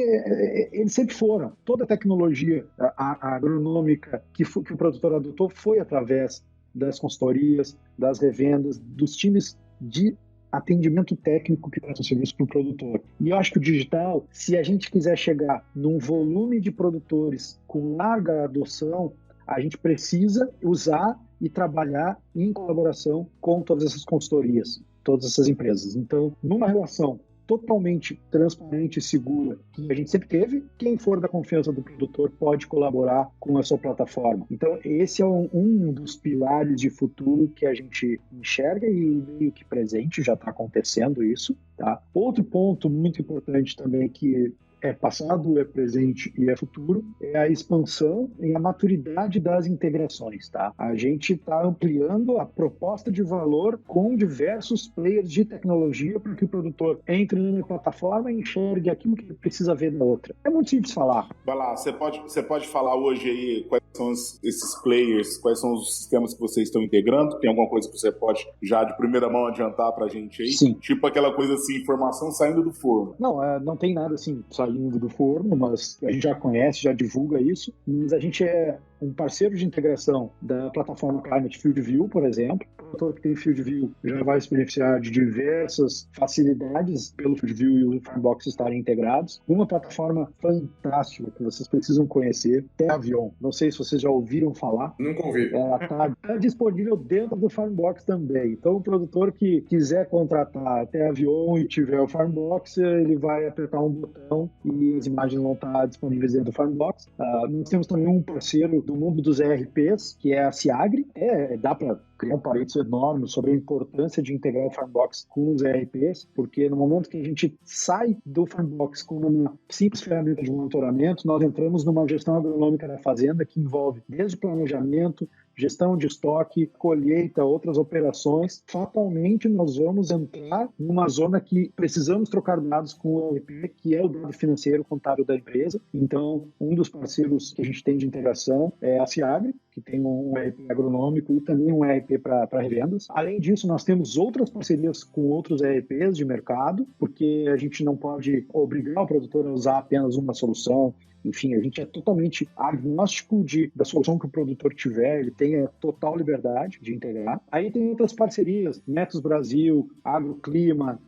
eles sempre foram. Toda a tecnologia agronômica que o produtor adotou foi através das consultorias, das revendas, dos times de atendimento técnico que presta serviço para o produtor. E eu acho que o digital, se a gente quiser chegar num volume de produtores com larga adoção, a gente precisa usar e trabalhar em colaboração com todas essas consultorias, todas essas empresas. Então, numa relação totalmente transparente e segura, que a gente sempre teve, quem for da confiança do produtor pode colaborar com a sua plataforma. Então, esse é um dos pilares de futuro que a gente enxerga e meio que presente, já está acontecendo isso. Tá? Outro ponto muito importante também que é passado, é presente e é futuro, é a expansão e a maturidade das integrações, tá? A gente está ampliando a proposta de valor com diversos players de tecnologia para que o produtor entre na plataforma e enxergue aquilo que ele precisa ver da outra. É muito simples falar. Vai lá, você pode falar hoje aí quais são esses players, quais são os sistemas que vocês estão integrando? Tem alguma coisa que você pode já de primeira mão adiantar pra gente aí? Sim. Tipo aquela coisa assim, informação saindo do forno. Não tem nada assim saindo do forno, mas a gente já conhece, já divulga isso, mas a gente é um parceiro de integração da plataforma Climate Field View, por exemplo. O produtor que tem Field View já vai se beneficiar de diversas facilidades pelo Field View e o Farmbox estarem integrados. Uma plataforma fantástica que vocês precisam conhecer é a Avion. Não sei se vocês já ouviram falar. Nunca ouvi. Ela está disponível dentro do Farmbox também. Então, o produtor que quiser contratar até a Avion e tiver o Farmbox, ele vai apertar um botão e as imagens vão estar disponíveis dentro do Farmbox. Nós temos também um parceiro do mundo dos ERPs, que é a Ciagri. Dá para criar um parênteses enorme sobre a importância de integrar o Farmbox com os ERPs, porque no momento que a gente sai do Farmbox como uma simples ferramenta de monitoramento, nós entramos numa gestão agronômica da fazenda que envolve desde planejamento, gestão de estoque, colheita, outras operações. Fatalmente, nós vamos entrar numa zona que precisamos trocar dados com o ERP, que é o dado financeiro contábil da empresa. Então, um dos parceiros que a gente tem de integração é a Ciagri, que tem um ERP agronômico e também um ERP para revendas. Além disso, nós temos outras parcerias com outros ERPs de mercado, porque a gente não pode obrigar o produtor a usar apenas uma solução. Enfim, a gente é totalmente agnóstico da solução que o produtor tiver, ele tem a total liberdade de integrar. Aí tem outras parcerias, Netos Brasil, Agroclima,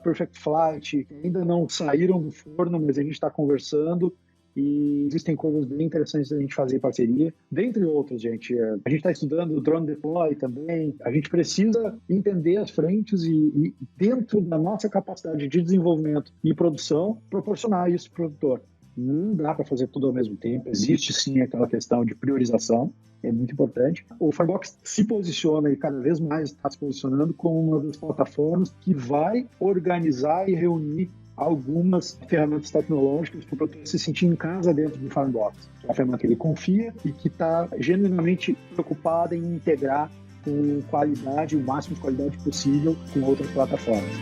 Perfect Flight, que ainda não saíram do forno, mas a gente está conversando e existem coisas bem interessantes da gente fazer em parceria, dentre outras, gente. A gente está estudando o Drone Deploy também. A gente precisa entender as frentes e dentro da nossa capacidade de desenvolvimento e produção, proporcionar isso para o produtor. Não dá para fazer tudo ao mesmo tempo. Existe sim aquela questão de priorização, é muito importante. O Farmbox se posiciona e cada vez mais está se posicionando como uma das plataformas que vai organizar e reunir algumas ferramentas tecnológicas para o produtor se sentir em casa dentro do Farmbox. É uma ferramenta que ele confia e que está genuinamente preocupada em integrar com qualidade, o máximo de qualidade possível com outras plataformas.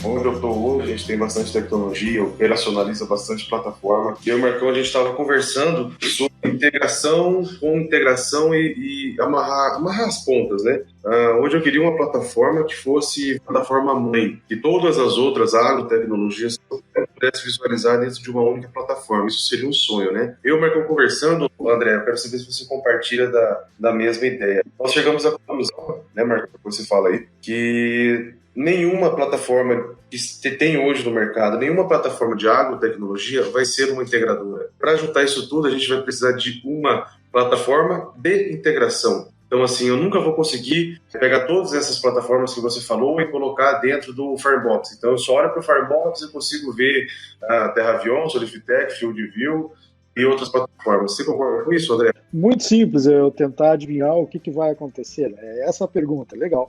Onde eu estou hoje, a gente tem bastante tecnologia, operacionaliza bastante plataforma. E eu e o Marcão, a gente estava conversando sobre integração e amarrar as pontas, né? Hoje eu queria uma plataforma que fosse plataforma mãe, que todas as outras agrotecnologias pudessem visualizar dentro de uma única plataforma. Isso seria um sonho, né? Eu e o Marcão conversando, André, eu quero saber se você compartilha da mesma ideia. Nós chegamos à conclusão, né, Marcão, que você fala aí, que nenhuma plataforma que tem hoje no mercado, nenhuma plataforma de agrotecnologia vai ser uma integradora. Para juntar isso tudo, a gente vai precisar de uma plataforma de integração. Então, assim, eu nunca vou conseguir pegar todas essas plataformas que você falou e colocar dentro do Farmbox. Então, eu só olho para o Farmbox e consigo ver a TerraVion, Solifitec, FieldView e outras plataformas. Você concorda com isso, André? Muito simples eu tentar adivinhar o que vai acontecer. É essa a pergunta, legal.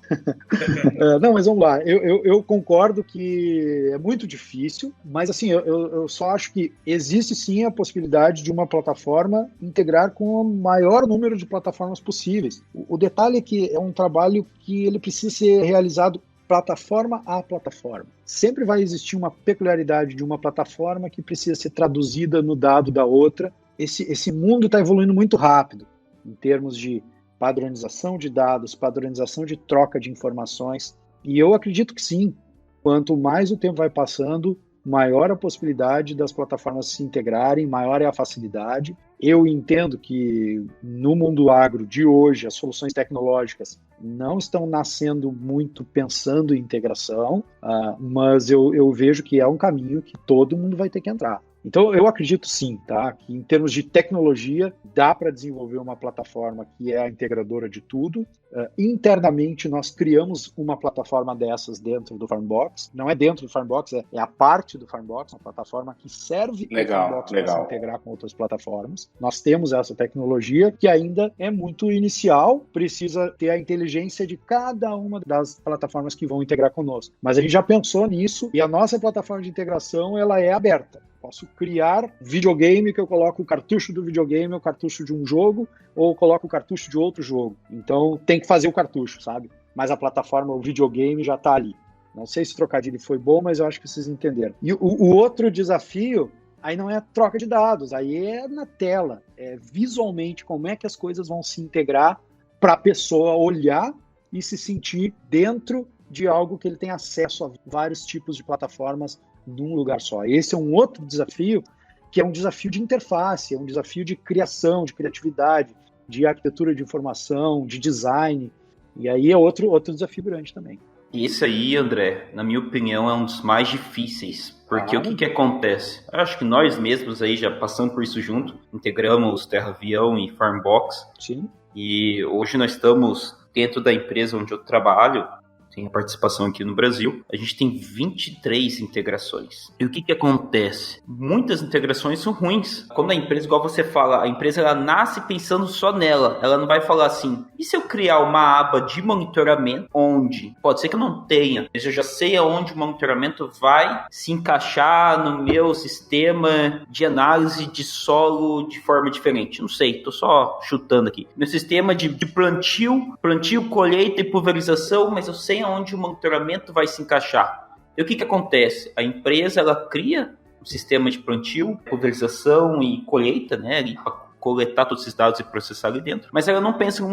Não, mas vamos lá. Eu concordo que é muito difícil, mas assim, eu só acho que existe sim a possibilidade de uma plataforma integrar com o maior número de plataformas possíveis. O detalhe é que é um trabalho que ele precisa ser realizado plataforma a plataforma. Sempre vai existir uma peculiaridade de uma plataforma que precisa ser traduzida no dado da outra. Esse mundo está evoluindo muito rápido em termos de padronização de dados, padronização de troca de informações. E eu acredito que sim, quanto mais o tempo vai passando, maior a possibilidade das plataformas se integrarem, maior é a facilidade. Eu entendo que no mundo agro de hoje, as soluções tecnológicas não estão nascendo muito pensando em integração, mas eu vejo que é um caminho que todo mundo vai ter que entrar. Então, eu acredito sim, tá? Que em termos de tecnologia, dá para desenvolver uma plataforma que é a integradora de tudo. Internamente, nós criamos uma plataforma dessas dentro do Farmbox. Não é dentro do Farmbox, é a parte do Farmbox, uma plataforma que serve ao Farmbox para se integrar com outras plataformas. Nós temos essa tecnologia que ainda é muito inicial, precisa ter a inteligência de cada uma das plataformas que vão integrar conosco. Mas a gente já pensou nisso e a nossa plataforma de integração ela é aberta. Posso criar videogame que eu coloco o cartucho do videogame, o cartucho de um jogo, ou coloco o cartucho de outro jogo. Então tem que fazer o cartucho, sabe? Mas a plataforma, o videogame já está ali. Não sei se o trocadilho foi bom, mas eu acho que vocês entenderam. E o outro desafio, aí não é a troca de dados, aí é na tela, é visualmente como é que as coisas vão se integrar para a pessoa olhar e se sentir dentro de algo que ele tem acesso a vários tipos de plataformas num lugar só. Esse é um outro desafio, que é um desafio de interface, é um desafio de criação, de criatividade, de arquitetura de informação, de design, e aí é outro desafio grande também. Esse aí, André, na minha opinião, é um dos mais difíceis, porque o que acontece? Eu acho que nós mesmos aí já passamos por isso junto, integramos TerraAvião e Farmbox. Sim. E hoje nós estamos dentro da empresa onde eu trabalho, tem a participação aqui no Brasil, a gente tem 23 integrações. E o que acontece? Muitas integrações são ruins. Quando a empresa, igual você fala, a empresa ela nasce pensando só nela. Ela não vai falar assim, e se eu criar uma aba de monitoramento onde, pode ser que eu não tenha, mas eu já sei aonde o monitoramento vai se encaixar no meu sistema de análise de solo de forma diferente. Não sei, tô só chutando aqui. Meu sistema de plantio, colheita e pulverização, mas eu sei onde o monitoramento vai se encaixar. E o que acontece? A empresa ela cria um sistema de plantio, pulverização e colheita, né, para coletar todos esses dados e processar ali dentro, mas ela não pensa no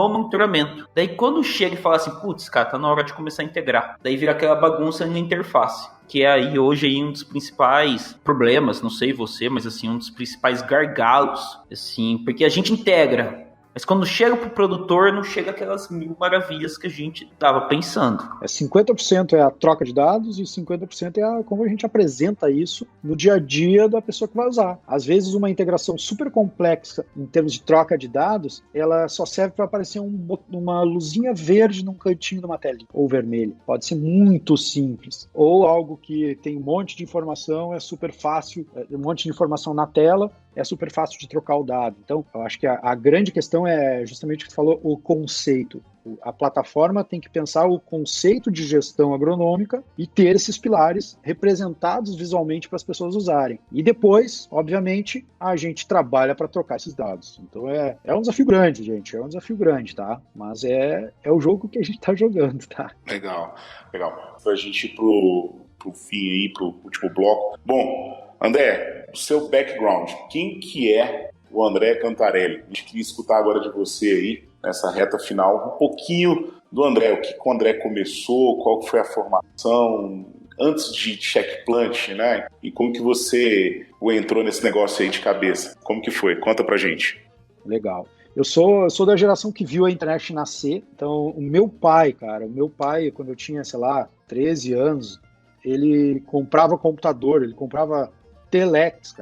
monitoramento. Daí quando chega e fala assim, putz, cara, tá na hora de começar a integrar. Daí vira aquela bagunça na interface, que é aí hoje aí um dos principais problemas, não sei você, mas assim, um dos principais gargalos, assim, porque a gente integra, mas quando chega pro produtor, não chega aquelas mil maravilhas que a gente estava pensando. 50% é a troca de dados e 50% é como a gente apresenta isso no dia a dia da pessoa que vai usar. Às vezes uma integração super complexa em termos de troca de dados, ela só serve para aparecer uma luzinha verde num cantinho de uma tela, ou vermelho. Pode ser muito simples. Ou algo que tem um monte de informação, é super fácil, um monte de informação na tela, é super fácil de trocar o dado. Então, eu acho que a grande questão é justamente o que você falou, o conceito. A plataforma tem que pensar o conceito de gestão agronômica e ter esses pilares representados visualmente para as pessoas usarem. E depois, obviamente, a gente trabalha para trocar esses dados. Então, é um desafio grande, gente. É um desafio grande, tá? Mas é o jogo que a gente está jogando, tá? Legal. Para a gente ir pro fim aí, pro último bloco. Bom, André, o seu background, quem que é o André Cantarelli? A gente queria escutar agora de você aí, nessa reta final, um pouquinho do André, o que o André começou, qual foi a formação antes de Checkplant, né? E como que você entrou nesse negócio aí de cabeça? Como que foi? Conta pra gente. Legal. Eu sou da geração que viu a internet nascer, então o meu pai, quando eu tinha, 13 anos, ele comprava computador, ele comprava Telex,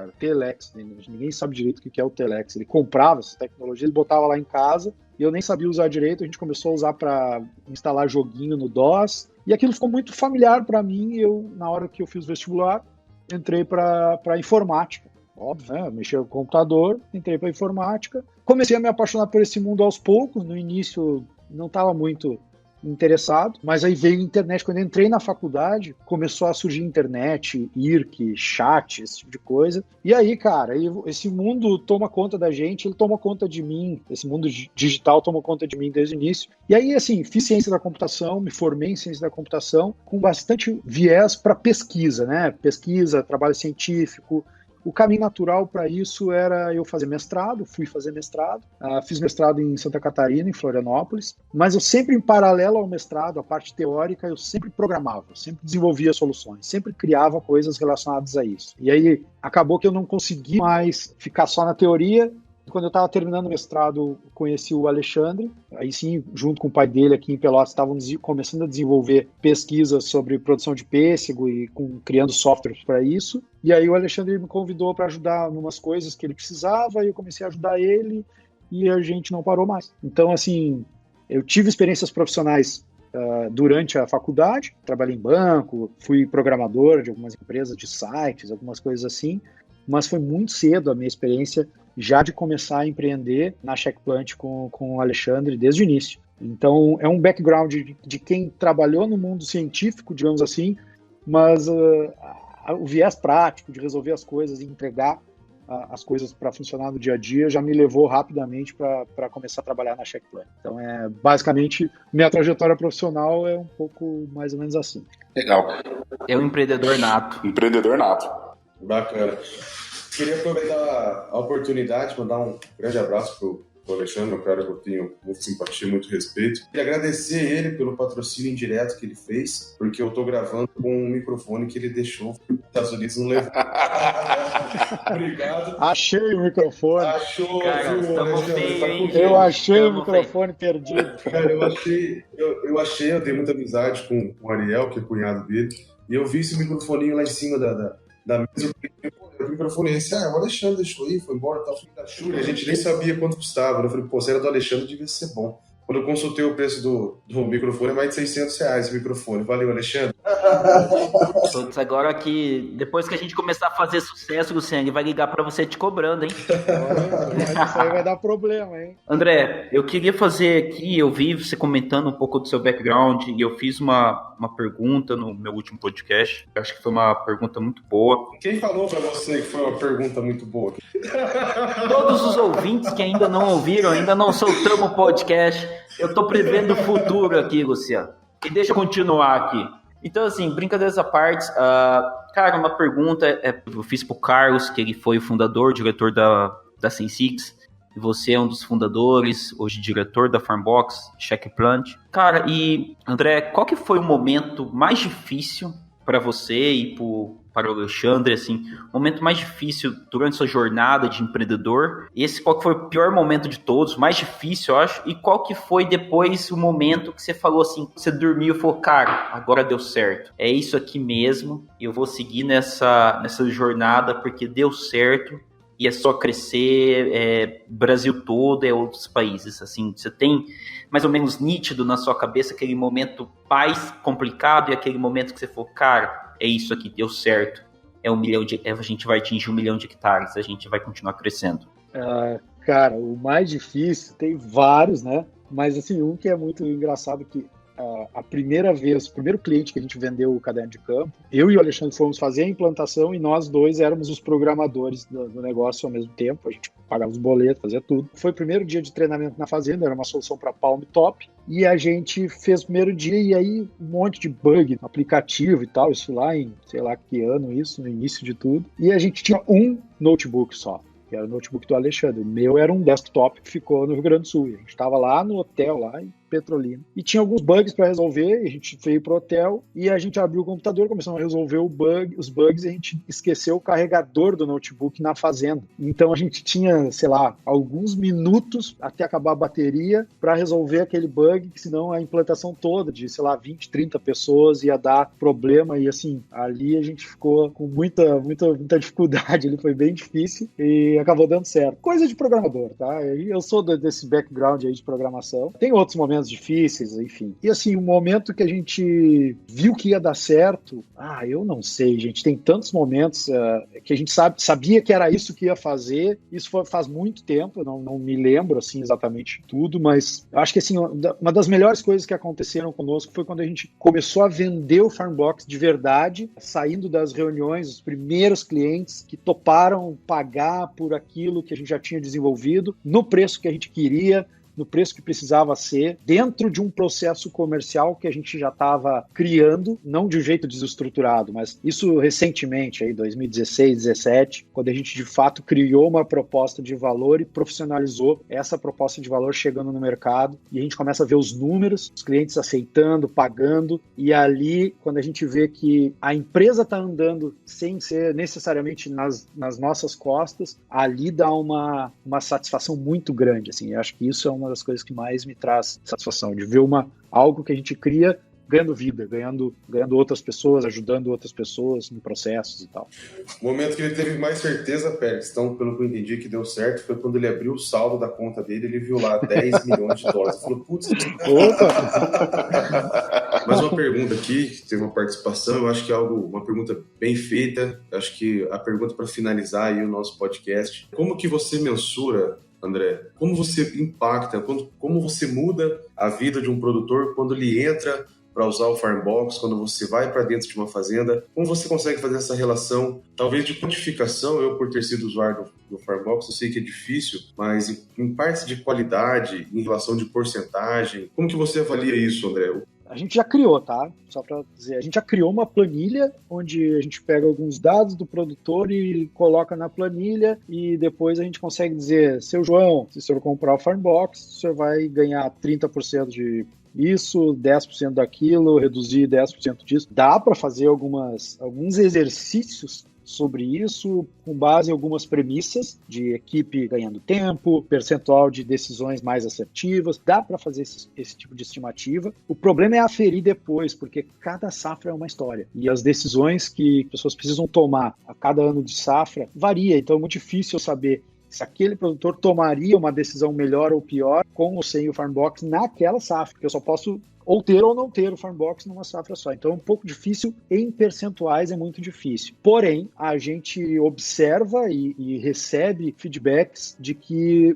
ninguém sabe direito o que é o Telex, ele comprava essa tecnologia, ele botava lá em casa, e eu nem sabia usar direito, a gente começou a usar para instalar joguinho no DOS, e aquilo ficou muito familiar para mim, e eu, na hora que eu fiz o vestibular, entrei para informática, óbvio, né? Mexi com o computador, entrei para informática, comecei a me apaixonar por esse mundo aos poucos, no início não estava muito interessado, mas aí veio a internet. Quando eu entrei na faculdade, começou a surgir internet, IRC, chat, esse tipo de coisa. E aí, cara, esse mundo toma conta da gente, ele toma conta de mim, esse mundo digital toma conta de mim desde o início. E aí, assim, fiz ciência da computação, me formei em ciência da computação, com bastante viés para pesquisa, né? Pesquisa, trabalho científico. O caminho natural para isso era eu fazer mestrado, fui fazer mestrado, fiz mestrado em Santa Catarina, em Florianópolis, mas eu sempre, em paralelo ao mestrado, a parte teórica, eu sempre programava, eu sempre desenvolvia soluções, sempre criava coisas relacionadas a isso. E aí acabou que eu não consegui mais ficar só na teoria. Quando eu estava terminando o mestrado, conheci o Alexandre, aí sim, junto com o pai dele aqui em Pelotas, estavam começando a desenvolver pesquisas sobre produção de pêssego e criando softwares para isso. E aí o Alexandre me convidou para ajudar em umas coisas que ele precisava, e eu comecei a ajudar ele, e a gente não parou mais. Então, assim, eu tive experiências profissionais durante a faculdade, trabalhei em banco, fui programador de algumas empresas de sites, algumas coisas assim, mas foi muito cedo a minha experiência já de começar a empreender na Checkplant com o Alexandre desde o início. Então, é um background de quem trabalhou no mundo científico, digamos assim, mas o viés prático de resolver as coisas e entregar as coisas para funcionar no dia a dia já me levou rapidamente para começar a trabalhar na Checkplan. Então, basicamente, minha trajetória profissional é um pouco mais ou menos assim. Legal. É um empreendedor nato. Empreendedor nato. Bacana. Queria aproveitar a oportunidade de mandar um grande abraço pro Alexandre, um cara que eu tenho muita simpatia, muito respeito. E agradecer ele pelo patrocínio indireto que ele fez, porque eu tô gravando com um microfone que ele deixou nos Estados Unidos, não levou. Obrigado. Achei o microfone. Achou, Cara, viu, estamos Alexandre? bem, Tá hein? com Eu achei o Tamo microfone perdido. Cara, eu tenho muita amizade com o Ariel, que é cunhado dele, e eu vi esse microfoninho lá em cima da mesa. O microfone esse, o Alexandre deixou aí, foi embora, tá da Shure, a gente nem sabia quanto custava. Eu falei, pô, se era do Alexandre, devia ser bom. Quando eu consultei o preço do microfone, é mais de R$600 o microfone. Valeu, Alexandre. Todos agora que, depois que a gente começar a fazer sucesso, Luciano, ele vai ligar pra você te cobrando, hein? Isso aí vai dar problema, hein? André, eu queria fazer aqui, eu vi você comentando um pouco do seu background e eu fiz uma pergunta no meu último podcast. Eu acho que foi uma pergunta muito boa. Quem falou pra você que foi uma pergunta muito boa? Todos os ouvintes que ainda não ouviram, ainda não soltamos o podcast, eu tô prevendo o futuro aqui, Luciano. E deixa eu continuar aqui. Então, assim, brincadeiras à parte, cara, uma pergunta eu fiz pro Carlos, que ele foi o fundador, diretor da Sensix, e você é um dos fundadores, hoje diretor da Farmbox, Checkplant. Cara, e André, qual que foi o momento mais difícil para você e para o Alexandre, assim, o momento mais difícil durante sua jornada de empreendedor? Esse, qual que foi o pior momento de todos, mais difícil, eu acho, e qual que foi depois o momento que você falou assim, você dormiu e falou, cara, agora deu certo, é isso aqui mesmo, eu vou seguir nessa jornada porque deu certo, e é só crescer, Brasil todo, outros países, assim, você tem mais ou menos nítido na sua cabeça aquele momento mais complicado e aquele momento que você falou, cara, é isso aqui, deu certo, a gente vai atingir 1 milhão de hectares, a gente vai continuar crescendo. Cara, o mais difícil, tem vários, né? Mas, assim, um que é muito engraçado que a primeira vez, o primeiro cliente que a gente vendeu o caderno de campo, eu e o Alexandre fomos fazer a implantação e nós dois éramos os programadores do negócio ao mesmo tempo, a gente pagava os boletos, fazia tudo. Foi o primeiro dia de treinamento na fazenda, era uma solução para Palm Top, e a gente fez o primeiro dia e aí um monte de bug no aplicativo e tal, isso lá em, sei lá que ano isso, no início de tudo, e a gente tinha um notebook só, que era o notebook do Alexandre. O meu era um desktop que ficou no Rio Grande do Sul. A gente estava lá no hotel, lá em Petrolina. E tinha alguns bugs para resolver, a gente veio pro hotel e a gente abriu o computador, começamos a resolver os bugs e a gente esqueceu o carregador do notebook na fazenda. Então a gente tinha, sei lá, alguns minutos até acabar a bateria para resolver aquele bug, que senão a implantação toda de, sei lá, 20, 30 pessoas ia dar problema e assim, ali a gente ficou com muita dificuldade, ele foi bem difícil e acabou dando certo. Coisa de programador, tá? Eu sou desse background aí de programação. Tem outros momentos difíceis, enfim. E assim, o momento que a gente viu que ia dar certo, eu não sei, gente, tem tantos momentos que a gente sabia que era isso que ia fazer, isso faz muito tempo, eu não me lembro, assim, exatamente tudo, mas acho que, assim, uma das melhores coisas que aconteceram conosco foi quando a gente começou a vender o Farmbox de verdade, saindo das reuniões, os primeiros clientes que toparam pagar por aquilo que a gente já tinha desenvolvido, no preço que a gente queria, no preço que precisava ser, dentro de um processo comercial que a gente já estava criando, não de um jeito desestruturado, mas isso recentemente, aí 2016, 2017, quando a gente de fato criou uma proposta de valor e profissionalizou essa proposta de valor chegando no mercado, e a gente começa a ver os números, os clientes aceitando, pagando, e ali, quando a gente vê que a empresa está andando sem ser necessariamente nas nossas costas, ali dá uma satisfação muito grande, assim, eu acho que isso é uma das coisas que mais me traz satisfação, de ver algo que a gente cria ganhando vida, ganhando outras pessoas, ajudando outras pessoas em processos e tal. O momento que ele teve mais certeza, Pérez, então, pelo que eu entendi que deu certo, foi quando ele abriu o saldo da conta dele, ele viu lá 10 milhões de dólares. Ele falou, putz... Mais uma pergunta aqui, que teve uma participação, eu acho que é uma pergunta bem feita, acho que a pergunta para finalizar aí o nosso podcast. Como que você mensura, André, como você impacta, como você muda a vida de um produtor quando ele entra para usar o Farmbox, quando você vai para dentro de uma fazenda, como você consegue fazer essa relação, talvez de quantificação. Eu, por ter sido usuário do Farmbox, eu sei que é difícil, mas em parte de qualidade, em relação de porcentagem, como que você avalia isso, André? A gente já criou, tá? Só para dizer, a gente já criou uma planilha onde a gente pega alguns dados do produtor e coloca na planilha e depois a gente consegue dizer, seu João, se o senhor comprar o Farmbox, o senhor vai ganhar 30% de isso, 10% daquilo, reduzir 10% disso. Dá para fazer alguns exercícios sobre isso, com base em algumas premissas de equipe ganhando tempo, percentual de decisões mais assertivas. Dá para fazer esse tipo de estimativa. O problema é aferir depois, porque cada safra é uma história. E as decisões que as pessoas precisam tomar a cada ano de safra varia. Então é muito difícil saber se aquele produtor tomaria uma decisão melhor ou pior com ou sem o Farmbox naquela safra, porque eu só posso ou ter ou não ter o Farmbox numa safra só. Então é um pouco difícil, em percentuais é muito difícil. Porém, a gente observa e recebe feedbacks de que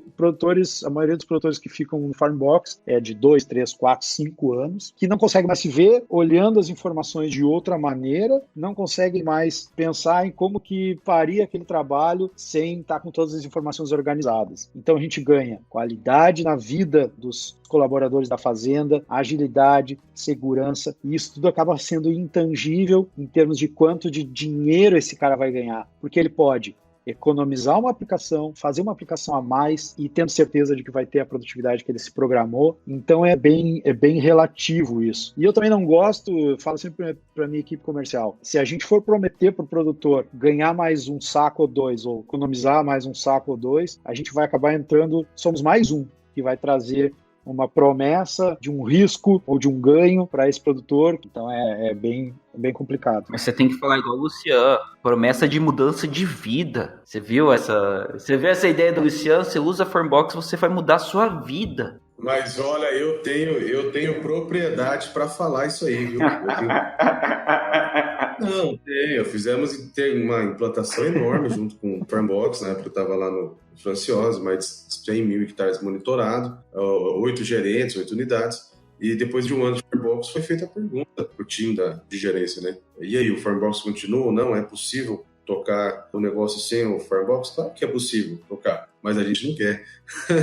a maioria dos produtores que ficam no Farmbox é de 2, 3, 4, 5 anos, que não conseguem mais se ver olhando as informações de outra maneira, não conseguem mais pensar em como que faria aquele trabalho sem estar com todas as informações organizadas. Então a gente ganha qualidade na vida dos colaboradores da fazenda, agilidade, segurança, e isso tudo acaba sendo intangível em termos de quanto de dinheiro esse cara vai ganhar, porque ele pode economizar uma aplicação, fazer uma aplicação a mais e tendo certeza de que vai ter a produtividade que ele se programou. Então é bem relativo isso. E eu também não gosto, eu falo sempre para a minha equipe comercial, se a gente for prometer para o produtor ganhar mais um saco ou dois, ou economizar mais um saco ou dois, a gente vai acabar somos mais um que vai trazer uma promessa de um risco ou de um ganho para esse produtor. Então é bem complicado. Mas você tem que falar igual o Luciano, promessa de mudança de vida. Você viu essa ideia do Luciano? Você usa a Farmbox, você vai mudar a sua vida. Mas olha, eu tenho propriedade para falar isso aí, viu? Não, fizemos uma implantação enorme junto com o Farmbox, né? Porque eu estava lá no Franciose, mais de 100 mil hectares monitorados, 8 gerentes, 8 unidades. E depois de um ano de Farmbox foi feita a pergunta para o time de gerência, né? E aí, o Farmbox continua ou não? É possível tocar o negócio sem o Farmbox? Claro que é possível tocar, mas a gente não quer.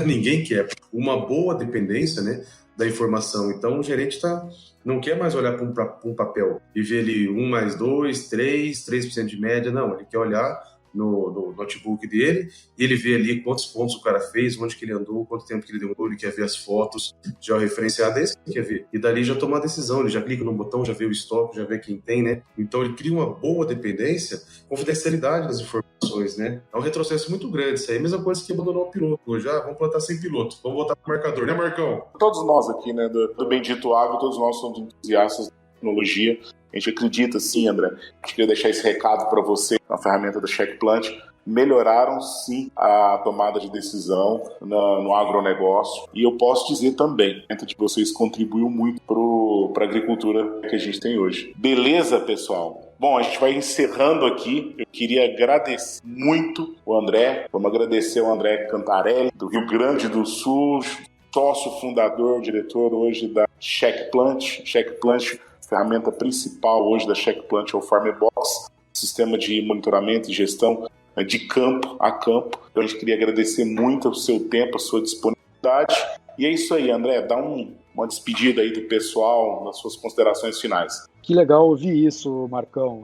Ninguém quer. Uma boa dependência, né, da informação. Então, o gerente não quer mais olhar para um papel e ver ali 1 mais 2, 3% de média. Não, ele quer olhar no notebook dele e ele vê ali quantos pontos o cara fez, onde que ele andou, quanto tempo que ele demorou, ele quer ver as fotos já referenciadas, é isso que ele quer ver. E dali já toma a decisão, ele já clica no botão, já vê o estoque, já vê quem tem, né? Então ele cria uma boa dependência, confidencialidade das informações, né? É um retrocesso muito grande isso aí, a mesma coisa que abandonou o piloto. Hoje, vamos plantar sem piloto, vamos voltar pro marcador, né, Marcão? Todos nós aqui, né, do Bendito Agro, todos nós somos entusiastas de tecnologia. A gente acredita, sim, André. A gente queria deixar esse recado para você, na ferramenta da CheckPlant. Melhoraram, sim, a tomada de decisão no agronegócio. E eu posso dizer também, a de vocês contribuiu muito para a agricultura que a gente tem hoje. Beleza, pessoal? Bom, a gente vai encerrando aqui. Eu queria agradecer muito o André. Vamos agradecer o André Cantarelli, do Rio Grande do Sul, sócio fundador, diretor hoje da CheckPlant. CheckPlant, ferramenta principal hoje da CheckPlant é o Farmbox, sistema de monitoramento e gestão de campo a campo. Então a gente queria agradecer muito o seu tempo, a sua disponibilidade. E é isso aí, André, dá uma despedida aí do pessoal nas suas considerações finais. Que legal ouvir isso, Marcão.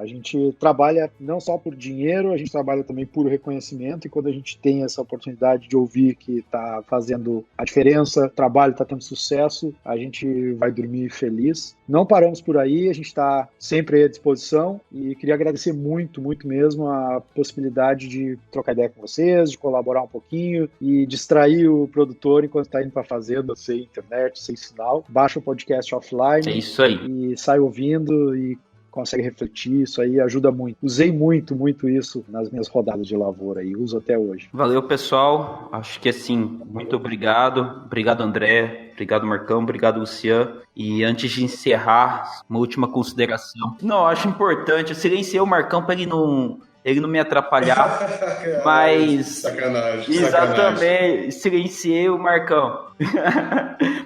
A gente trabalha não só por dinheiro, a gente trabalha também por reconhecimento, e quando a gente tem essa oportunidade de ouvir que está fazendo a diferença, o trabalho está tendo sucesso, a gente vai dormir feliz. Não paramos por aí, a gente está sempre à disposição e queria agradecer muito, muito mesmo a possibilidade de trocar ideia com vocês, de colaborar um pouquinho e distrair o produtor enquanto está indo para a fazenda, sem internet, sem sinal. Baixa o podcast offline. É isso aí. E sai ouvindo e consegue refletir, isso aí ajuda muito. Usei muito, muito isso nas minhas rodadas de lavoura e uso até hoje. Valeu, pessoal. Acho que assim, muito obrigado. Obrigado, André. Obrigado, Marcão. Obrigado, Luciano. E antes de encerrar, uma última consideração. Não, acho importante. Eu silenciei o Marcão para ele não me atrapalhar, mas... Sacanagem. Exatamente, silenciei o Marcão.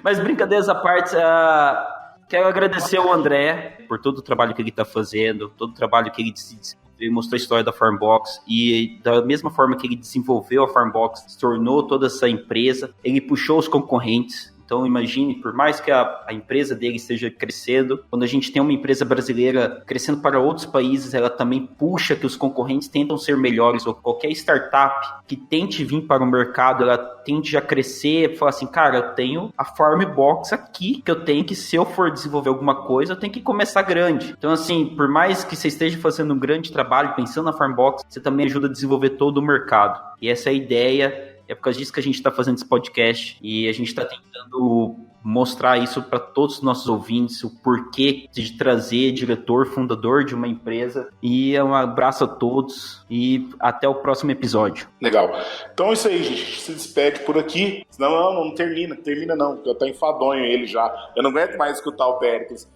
Mas brincadeiras à parte, Quero agradecer ao André por todo o trabalho que ele está fazendo, todo o trabalho que ele mostrou a história da Farmbox e da mesma forma que ele desenvolveu a Farmbox, se tornou toda essa empresa, ele puxou os concorrentes. Então imagine, por mais que a empresa dele esteja crescendo, quando a gente tem uma empresa brasileira crescendo para outros países, ela também puxa que os concorrentes tentam ser melhores, ou qualquer startup que tente vir para o mercado, ela tende a crescer, falar assim, cara, eu tenho a Farmbox aqui, que eu tenho que, se eu for desenvolver alguma coisa, eu tenho que começar grande. Então assim, por mais que você esteja fazendo um grande trabalho, pensando na Farmbox, você também ajuda a desenvolver todo o mercado. E essa é a ideia. É por causa disso que a gente está fazendo esse podcast e a gente está tentando mostrar isso para todos os nossos ouvintes, o porquê de trazer diretor, fundador de uma empresa. E um abraço a todos e até o próximo episódio. Legal. Então é isso aí, gente. A gente se despede por aqui. Senão não termina. Termina não, porque eu tô enfadonho ele já. Eu não aguento mais escutar o Péricles.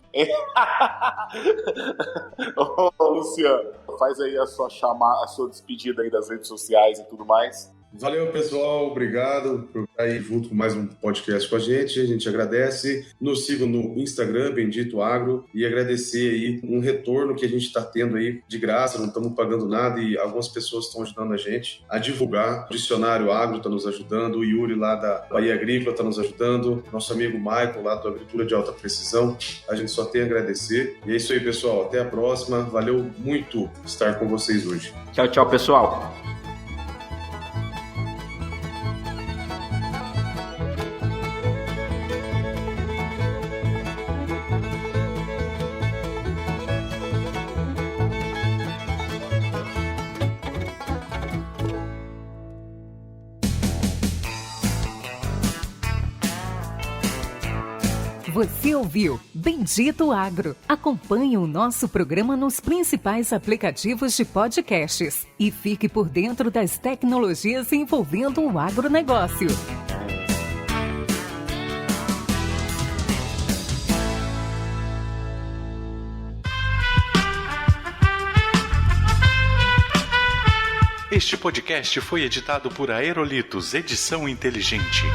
Ô, Luciano, faz aí a sua despedida aí das redes sociais e tudo mais. Valeu, pessoal. Obrigado por estar aí junto com mais um podcast com a gente agradece. Nos sigam no Instagram, Bendito Agro, e agradecer aí um retorno que a gente está tendo aí de graça, não estamos pagando nada e algumas pessoas estão ajudando a gente a divulgar. O Dicionário Agro está nos ajudando, o Yuri lá da Bahia Agrícola está nos ajudando, nosso amigo Michael lá do Agricultura de Alta Precisão. A gente só tem a agradecer. E é isso aí, pessoal. Até a próxima. Valeu muito estar com vocês hoje. Tchau, tchau, pessoal. Você ouviu Bendito Agro. Acompanhe o nosso programa nos principais aplicativos de podcasts e fique por dentro das tecnologias envolvendo o agronegócio. Este podcast foi editado por Aerolitos Edição Inteligente.